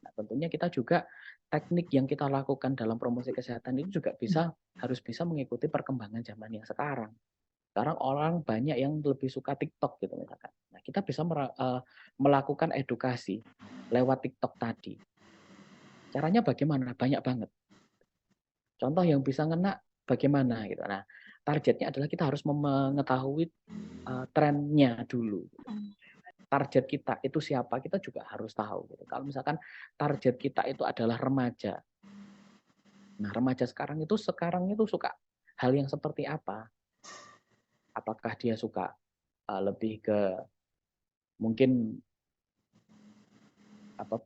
Nah, tentunya kita juga teknik yang kita lakukan dalam promosi kesehatan itu juga harus bisa mengikuti perkembangan zaman yang sekarang. Sekarang orang banyak yang lebih suka TikTok gitu misalkan. Nah, kita bisa melakukan edukasi lewat TikTok tadi. Caranya bagaimana? Banyak banget. Contoh yang bisa ngena bagaimana gitu. Nah, targetnya adalah kita harus mengetahui trennya dulu. Target kita itu siapa, kita juga harus tahu. Gitu. Kalau misalkan target kita itu adalah remaja. Nah, remaja sekarang itu suka hal yang seperti apa? Apakah dia suka lebih ke mungkin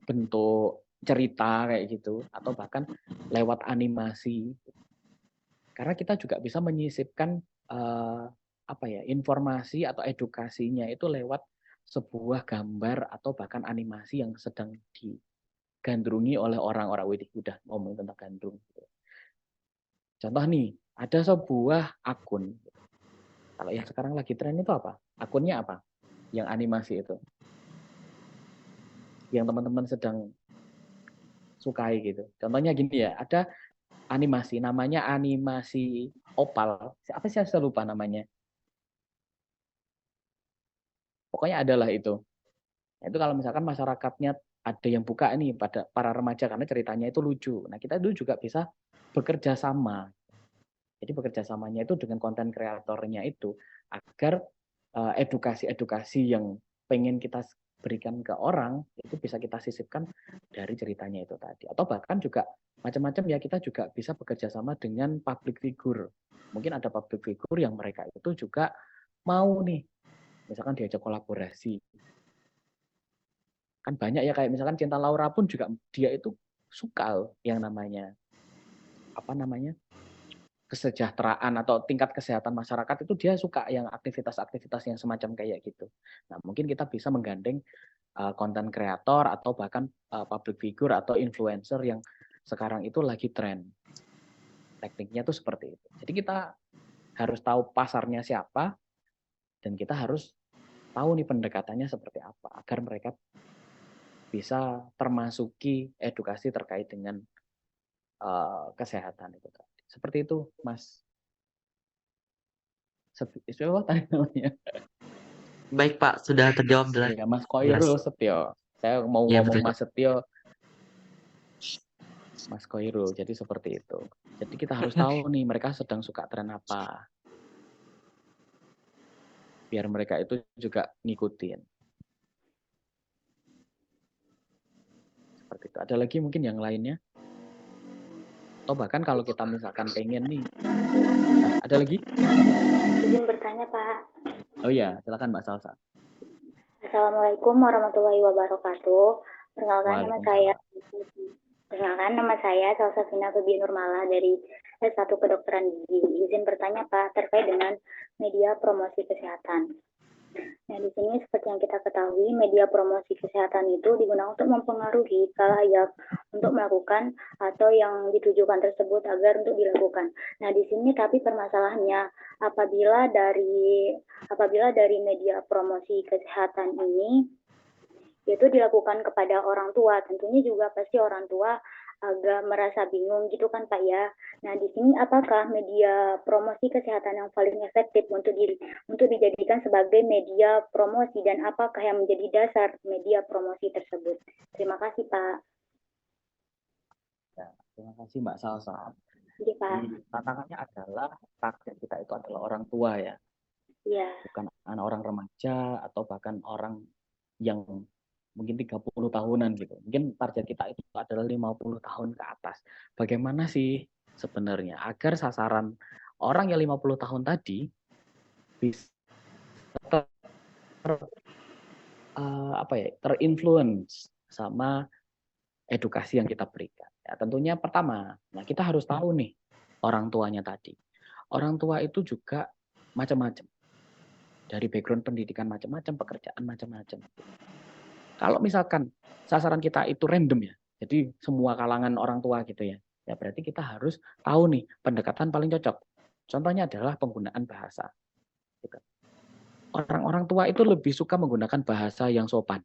bentuk cerita kayak gitu, atau bahkan lewat animasi. Karena kita juga bisa menyisipkan informasi atau edukasinya itu lewat sebuah gambar atau bahkan animasi yang sedang digandrungi oleh orang-orang. Udah ngomong tentang gandrung. Contoh nih, ada sebuah akun. Kalau yang sekarang lagi tren itu apa? Akunnya apa? Yang animasi itu. Yang teman-teman sedang sukai gitu. Contohnya gini ya, ada animasi, namanya animasi opal. Apa sih, saya lupa namanya. Pokoknya adalah itu. Nah, itu kalau misalkan masyarakatnya ada yang buka nih pada para remaja karena ceritanya itu lucu. Nah, kita itu juga bisa bekerja sama. Jadi bekerja samanya itu dengan konten kreatornya itu agar edukasi-edukasi yang pengen kita berikan ke orang itu bisa kita sisipkan dari ceritanya itu tadi. Atau bahkan juga macam-macam ya, kita juga bisa bekerja sama dengan public figure. Mungkin ada public figure yang mereka itu juga mau nih, misalkan diajak kolaborasi. Kan banyak ya, kayak misalkan Cinta Laura pun juga dia itu suka yang namanya kesejahteraan atau tingkat kesehatan masyarakat, itu dia suka yang aktivitas-aktivitas yang semacam kayak gitu. Nah, mungkin kita bisa menggandeng konten kreator atau bahkan public figure atau influencer yang sekarang itu lagi tren. Tekniknya tuh seperti itu. Jadi kita harus tahu pasarnya siapa dan kita harus tahu nih pendekatannya seperti apa agar mereka bisa termasuki edukasi terkait dengan kesehatan itu tadi. Seperti itu, Mas. Siapa tadi namanya? Baik Pak, sudah terjawab jelas. Ya, Mas Koirul Setio. Saya mau ngomong Mas Setio. Mas Koirul, jadi seperti itu. Jadi kita harus tahu nih mereka sedang suka tren apa. Biar mereka itu juga ngikutin. Seperti itu. Ada lagi mungkin yang lainnya? Atau bahkan kalau kita misalkan pengen nih, ada lagi? Izin bertanya, Pak. Oh iya, silakan Mbak Salsa. Assalamualaikum warahmatullahi wabarakatuh. Perkenalkan nama saya Salsa Fina Febi Nurmala dari S1 Kedokteran Gigi. Izin bertanya, Pak, terkait dengan media promosi kesehatan. Nah, di sini seperti yang kita ketahui, media promosi kesehatan itu digunakan untuk mempengaruhi khalayak untuk melakukan atau yang ditujukan tersebut agar untuk dilakukan. Nah, di sini tapi permasalahannya apabila dari media promosi kesehatan ini itu dilakukan kepada orang tua, tentunya juga pasti orang tua agak merasa bingung gitu kan Pak ya. Nah, di sini apakah media promosi kesehatan yang paling efektif untuk dijadikan sebagai media promosi dan apakah yang menjadi dasar media promosi tersebut? Terima kasih Pak. Ya, terima kasih Mbak Salsa. Jadi Pak. Tantangannya adalah target kita itu adalah orang tua ya. Iya. Bukan anak orang remaja atau bahkan orang yang mungkin 30 tahunan gitu. Mungkin target kita itu adalah 50 tahun ke atas. Bagaimana sih sebenarnya agar sasaran orang yang 50 tahun tadi bisa terinfluence sama edukasi yang kita berikan. Ya, tentunya pertama, nah kita harus tahu nih orang tuanya tadi. Orang tua itu juga macam-macam. Dari background pendidikan macam-macam, pekerjaan macam-macam. Kalau misalkan sasaran kita itu random ya, jadi semua kalangan orang tua gitu ya, ya berarti kita harus tahu nih pendekatan paling cocok. Contohnya adalah penggunaan bahasa. Gitu. Orang-orang tua itu lebih suka menggunakan bahasa yang sopan.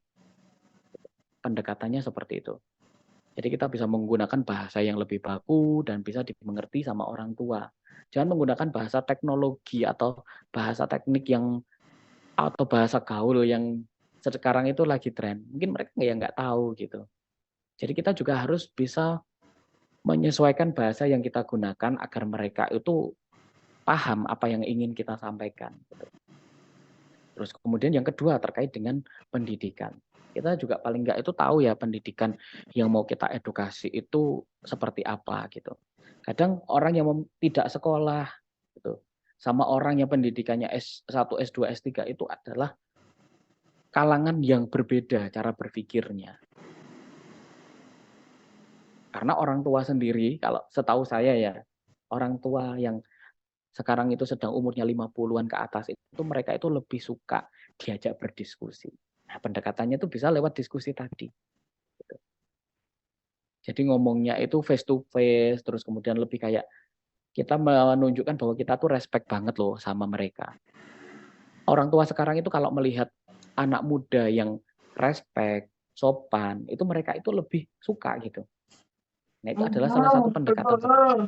Pendekatannya seperti itu. Jadi kita bisa menggunakan bahasa yang lebih baku dan bisa dimengerti sama orang tua. Jangan menggunakan bahasa teknologi atau bahasa teknik atau bahasa gaul yang sekarang itu lagi tren. Mungkin mereka nggak tahu gitu. Jadi kita juga harus bisa menyesuaikan bahasa yang kita gunakan agar mereka itu paham apa yang ingin kita sampaikan. Gitu. Terus kemudian yang kedua terkait dengan pendidikan. Kita juga paling nggak itu tahu ya pendidikan yang mau kita edukasi itu seperti apa gitu. Kadang orang yang tidak sekolah gitu, sama orang yang pendidikannya S1, S2, S3 itu adalah kalangan yang berbeda cara berpikirnya. Karena orang tua sendiri, kalau setahu saya ya, orang tua yang sekarang itu sedang umurnya 50-an ke atas, itu mereka itu lebih suka diajak berdiskusi. Nah, pendekatannya itu bisa lewat diskusi tadi. Jadi ngomongnya itu face to face, terus kemudian lebih kayak kita menunjukkan bahwa kita tuh respect banget loh sama mereka. Orang tua sekarang itu kalau melihat anak muda yang respect, sopan, itu mereka itu lebih suka gitu. Nah, itu adalah salah satu pendekatan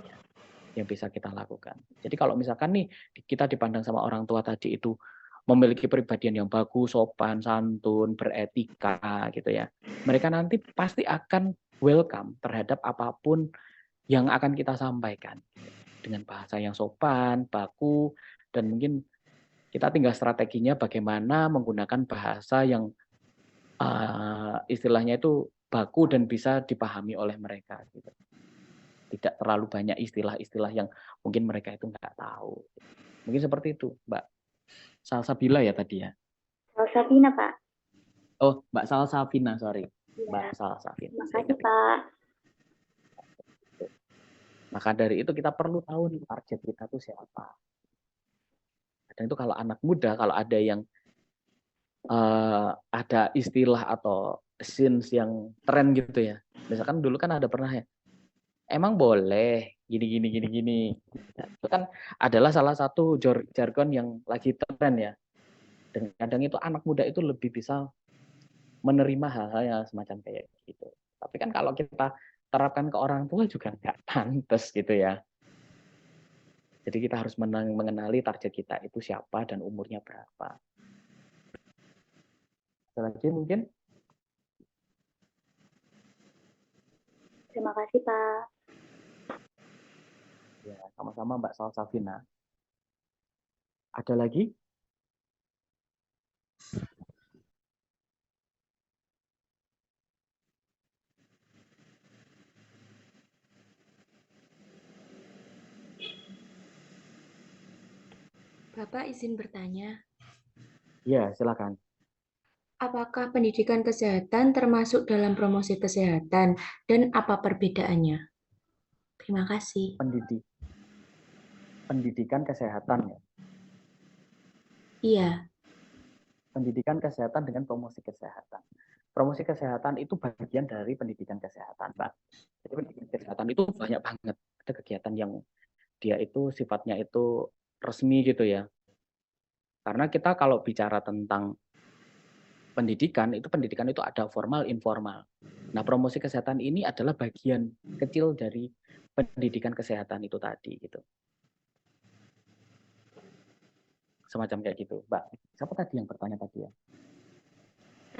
yang bisa kita lakukan. Jadi kalau misalkan nih kita dipandang sama orang tua tadi itu memiliki kepribadian yang bagus, sopan, santun, beretika gitu ya. Mereka nanti pasti akan welcome terhadap apapun yang akan kita sampaikan. Dengan bahasa yang sopan, baku, dan mungkin kita tinggal strateginya bagaimana menggunakan bahasa yang istilahnya itu baku dan bisa dipahami oleh mereka. Gitu. Tidak terlalu banyak istilah-istilah yang mungkin mereka itu nggak tahu. Mungkin seperti itu, Mbak Salsabila ya tadi ya? Salsabina, Pak. Oh, Mbak Salsabina, sorry. Ya. Mbak Salsabina. Terima kasih, Pak. Maka dari itu kita perlu tahu nih target kita tuh siapa. Dan itu kalau anak muda, kalau ada yang ada istilah atau scenes yang tren gitu ya. Misalkan dulu kan ada pernah ya, emang boleh gini. Nah, itu kan adalah salah satu jargon yang lagi tren ya. Dan kadang itu anak muda itu lebih bisa menerima hal-hal yang semacam kayak gitu. Tapi kan kalau kita terapkan ke orang tua juga nggak pantas gitu ya. Jadi kita harus mengenali target kita itu siapa dan umurnya berapa. Ada lagi mungkin? Terima kasih, Pak. Ya, sama-sama Mbak Salsabina. Ada lagi? Bapak izin bertanya, Ya, silakan. apakah pendidikan kesehatan termasuk dalam promosi kesehatan dan apa perbedaannya? Terima kasih. Pendidikan kesehatan ya. Iya, Pendidikan kesehatan dengan promosi kesehatan. Promosi kesehatan itu bagian dari pendidikan kesehatan, Pak. Jadi pendidikan kesehatan itu banyak banget. Ada kegiatan yang dia itu sifatnya itu resmi gitu ya. Karena kita kalau bicara tentang pendidikan itu ada formal, informal. Nah, promosi kesehatan ini adalah bagian kecil dari pendidikan kesehatan itu tadi gitu. Semacam kayak gitu, Mbak. Siapa tadi yang bertanya tadi ya?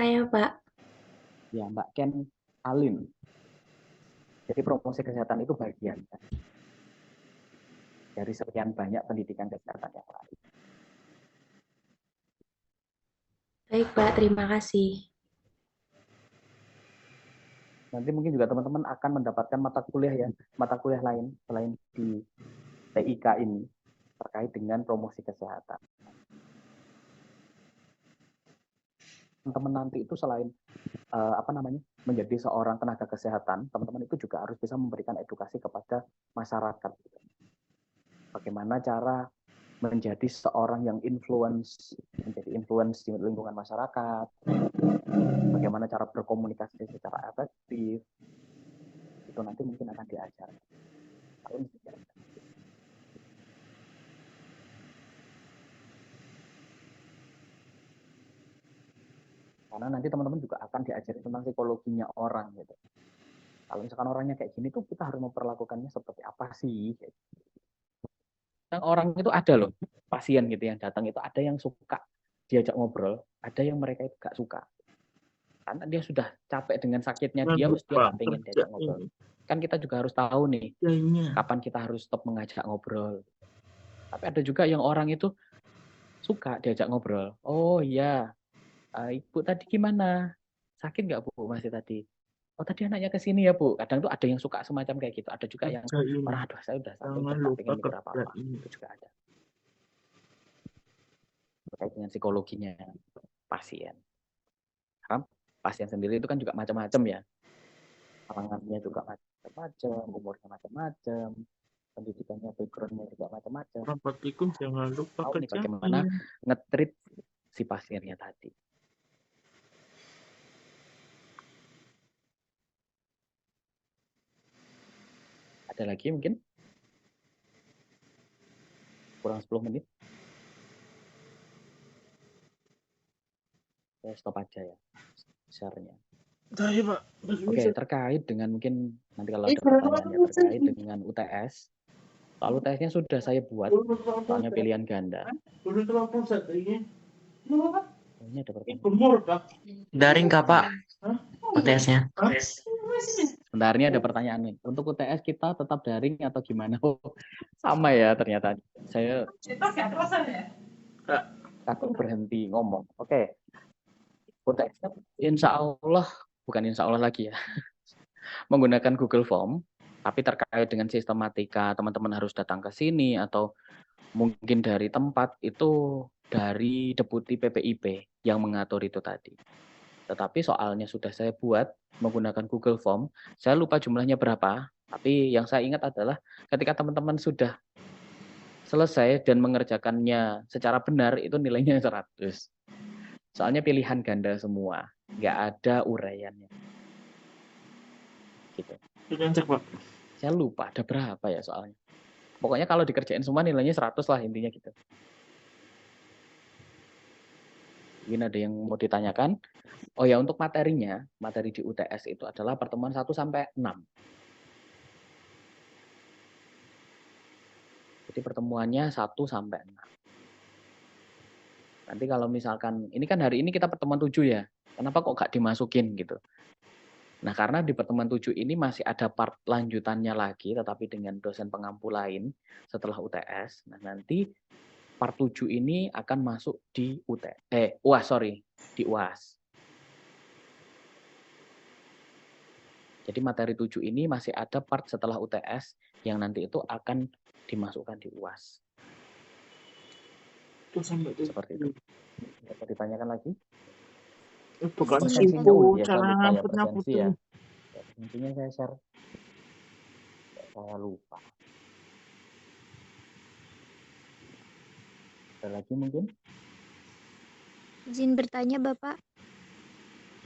saya Pak. Ya, Mbak Ken Alin. Jadi promosi kesehatan itu bagian dari sekian banyak pendidikan kesehatan yang lain. Baik Pak, terima kasih. Nanti mungkin juga teman-teman akan mendapatkan mata kuliah lain selain di TIK ini terkait dengan promosi kesehatan. Teman-teman nanti itu selain menjadi seorang tenaga kesehatan, teman-teman itu juga harus bisa memberikan edukasi kepada masyarakat. Bagaimana cara menjadi seorang yang menjadi influence di lingkungan masyarakat, bagaimana cara berkomunikasi secara efektif, itu nanti mungkin akan diajar. Karena nanti teman-teman juga akan diajari tentang psikologinya orang gitu. Kalau misalkan orangnya kayak gini tuh kita harus memperlakukannya seperti apa sih? Yang orang itu ada loh, pasien gitu yang datang itu ada yang suka diajak ngobrol, ada yang mereka itu gak suka. Karena dia sudah capek dengan sakitnya dia, terus dia gak pengen diajak ngobrol. Kan kita juga harus tahu nih, kapan kita harus stop mengajak ngobrol. Tapi ada juga yang orang itu suka diajak ngobrol. Oh iya, Ibu tadi gimana? Sakit nggak Bu masih tadi? Oh tadi anaknya ke sini ya Bu. Kadang tuh ada yang suka semacam kayak gitu. Ada juga yang marah, aduh saya udah sakit, udah nggak pengen mikir apa-apa. Itu juga ada. Terkait dengan psikologinya pasien. Karena pasien sendiri itu kan juga macam-macam ya. Kalangannya juga macam-macam, umurnya macam-macam, pendidikannya, backgroundnya juga macam-macam. Jangan lupa tahu nih bagaimana nge-treat si pasiennya tadi. Ada lagi mungkin? Kurang 10 menit. Saya stop aja ya share-nya. Oke, terkait dengan mungkin nanti kalau ada pertanyaannya terkait dengan UTS. Soal UTS-nya sudah saya buat, soalnya pilihan ganda. Ini ada pertanyaan. Daring Kak, Pak. UTS-nya. Sebentar, ini ada pertanyaan nih. Untuk UTS kita tetap daring atau gimana? Oh, sama ya ternyata. Saya takut berhenti ngomong. Oke. UTS-nya insya Allah, bukan insya Allah lagi ya. Menggunakan Google Form, tapi terkait dengan sistematika, teman-teman harus datang ke sini atau mungkin dari tempat itu dari Deputi PPIP yang mengatur itu tadi. Tetapi soalnya sudah saya buat menggunakan Google Form, saya lupa jumlahnya berapa, tapi yang saya ingat adalah ketika teman-teman sudah selesai dan mengerjakannya secara benar, itu nilainya 100. Soalnya pilihan ganda semua, nggak ada uraiannya. Gitu. Saya lupa ada berapa ya soalnya. Pokoknya kalau dikerjain semua nilainya 100 lah intinya gitu. Mungkin ada yang mau ditanyakan. Oh ya, untuk materinya, materi di UTS itu adalah pertemuan 1 sampai 6. Jadi pertemuannya 1 sampai 6. Nanti kalau misalkan, ini kan hari ini kita pertemuan 7 ya, kenapa kok gak dimasukin gitu. Nah karena di pertemuan 7 ini masih ada part lanjutannya lagi, tetapi dengan dosen pengampu lain setelah UTS. Nah nanti part 7 ini akan masuk di di UAS. Jadi materi 7 ini masih ada part setelah UTS yang nanti itu akan dimasukkan di UAS. 1 sampai Seperti itu. 7. Dapat ditanyakan lagi? Bukan Presensinya, situ, ya saya cara lupa ya ngangkutnya presensi ya. Presensinya saya share. Saya lupa. Ada lagi mungkin? Izin bertanya Bapak,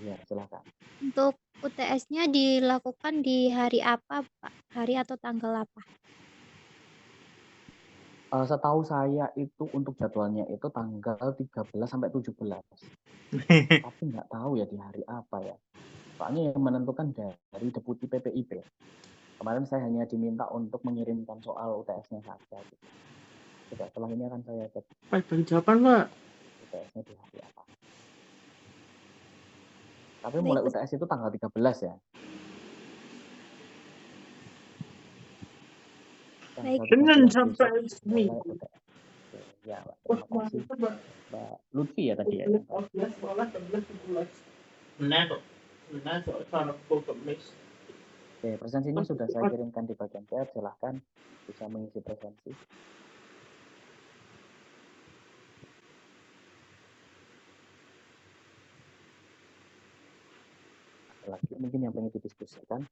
Ya, silakan. untuk UTS-nya dilakukan di hari apa, Pak? Hari atau tanggal apa? Setahu saya itu untuk jadwalnya itu tanggal 13 sampai 17. Tapi nggak tahu ya di hari apa ya. Soalnya yang menentukan dari Deputi PPIP. Kemarin saya hanya diminta untuk mengirimkan soal UTS-nya saja. Gitu. Tidak, setelah ini akan saya cek Bagi jawaban, Pak. UTS-nya di hari apa. Tapi mulai Baik, UTS itu tanggal 13 ya. baik. Senin 13 sampai besok Senin. mulai UTS. Oke, ya, Pak. Terima kasih. Mbak Lutfi ya tadi ya. Benar kok. Benar kok. Cara Kamis. Oke, presensinya sudah saya kirimkan di bagian chat. Silahkan bisa mengisi presensi. Ada lagi mungkin yang pengen didiskusikan?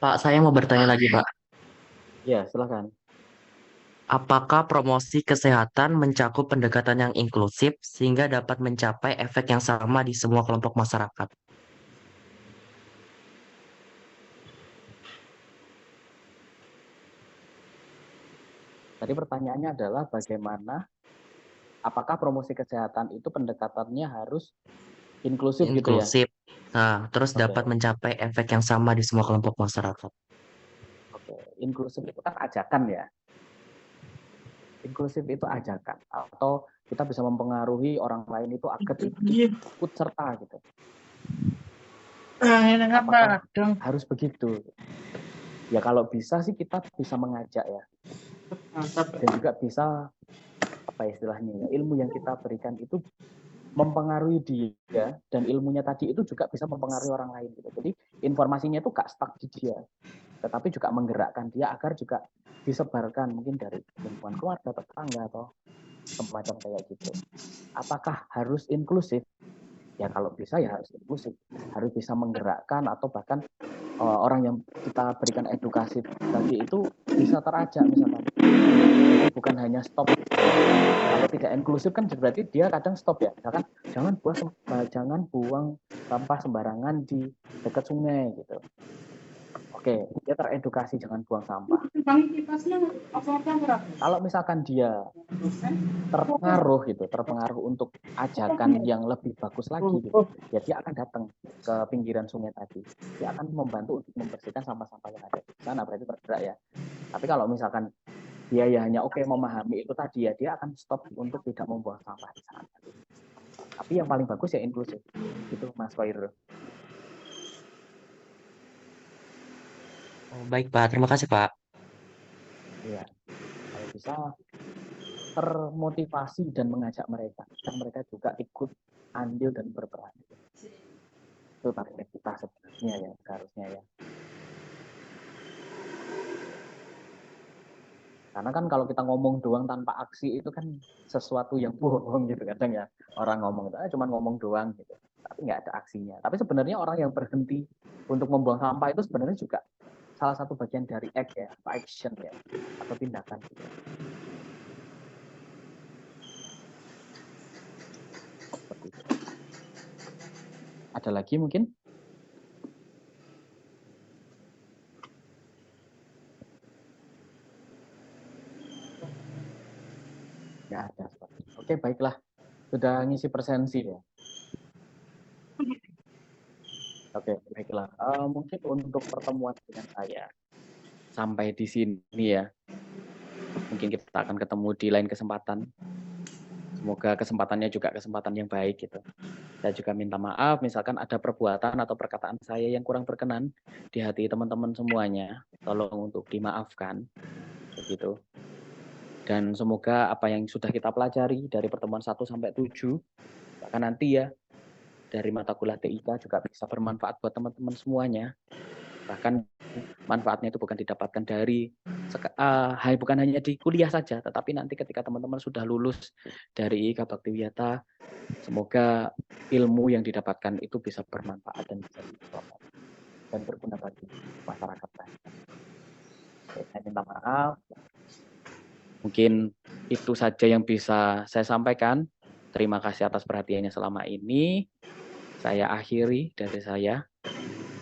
Pak, saya mau bertanya lagi, Pak. Ya, silahkan. Apakah promosi kesehatan mencakup pendekatan yang inklusif sehingga dapat mencapai efek yang sama di semua kelompok masyarakat? Tadi pertanyaannya adalah bagaimana, apakah promosi kesehatan itu pendekatannya harus inklusif gitu ya? Inklusif. Nah, terus Oke. dapat mencapai efek yang sama di semua kelompok masyarakat. Oke, inklusif itu kan ajakan ya. Inklusif itu ajakan atau kita bisa mempengaruhi orang lain itu agar ikut serta gitu. Apakah harus begitu? Ya kalau bisa sih kita bisa mengajak ya. Dan juga bisa apa istilahnya ya, ilmu yang kita berikan itu mempengaruhi dia dan ilmunya tadi itu juga bisa mempengaruhi orang lain gitu. Jadi informasinya itu gak stuck di dia, tetapi juga menggerakkan dia agar juga disebarkan mungkin dari lingkungan keluarga, tetangga atau semacam kayak gitu. Apakah harus inklusif? Ya kalau bisa ya harus inklusif, harus bisa menggerakkan atau bahkan orang yang kita berikan edukasi tadi itu bisa terajak misalkan. Jadi bukan hanya stop. Kalau tidak inklusif kan berarti dia kadang stop ya. Misalkan jangan buang sampah sembarangan di dekat sungai gitu. Oke, dia teredukasi jangan buang sampah. Kalau misalkan dia terpengaruh untuk ajakan yang lebih bagus lagi gitu, ya dia akan datang ke pinggiran sungai tadi. Dia akan membantu untuk membersihkan sampah-sampah yang ada di sana, berarti bergerak ya. Tapi kalau misalkan dia ya hanya memahami itu tadi ya, dia akan stop untuk tidak membuang sampah di sana. Tapi yang paling bagus ya inklusif. Itu Mas Khairul. Oh, baik, Pak. Terima kasih, Pak. Iya. Kalau bisa termotivasi dan mengajak mereka, dan mereka juga ikut andil dan berperan. Itu target kita sebenarnya ya, seharusnya ya. Karena kan kalau kita ngomong doang tanpa aksi itu kan sesuatu yang bohong gitu kadang ya. Orang ngomong itu cuma ngomong doang gitu, tapi nggak ada aksinya. Tapi sebenarnya orang yang berhenti untuk membuang sampah itu sebenarnya juga salah satu bagian dari act ya, action ya, atau tindakan gitu. Seperti itu. Ada lagi mungkin? Nggak ada. Oke, baiklah. Sudah ngisi presensi ya. Oke, baiklah. Mungkin untuk pertemuan dengan saya sampai di sini ya. Mungkin kita akan ketemu di lain kesempatan. Semoga kesempatannya juga kesempatan yang baik gitu. Saya juga minta maaf misalkan ada perbuatan atau perkataan saya yang kurang berkenan di hati teman-teman semuanya. Tolong untuk dimaafkan begitu. Dan semoga apa yang sudah kita pelajari dari pertemuan 1 sampai 7 bahkan nanti ya dari mata kuliah TIK juga bisa bermanfaat buat teman-teman semuanya. Bahkan manfaatnya itu bukan didapatkan dari bukan hanya di kuliah saja, tetapi nanti ketika teman-teman sudah lulus dari IK Bakti Wiyata, semoga ilmu yang didapatkan itu bisa bermanfaat dan bisa diterapkan dan berguna bagi masyarakat. Saya minta maaf. Mungkin itu saja yang bisa saya sampaikan. Terima kasih atas perhatiannya selama ini. Saya akhiri dari saya.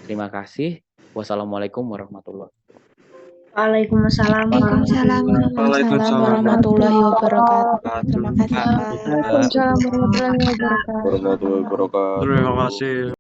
Terima kasih. Wassalamualaikum warahmatullahi wabarakatuh. Waalaikumsalam Waalaikumsalam warahmatullahi wabarakatuh. Terima kasih, Pak. Waalaikumsalam warahmatullahi wabarakatuh. Warahmatullahi wabarakatuh. Terima kasih.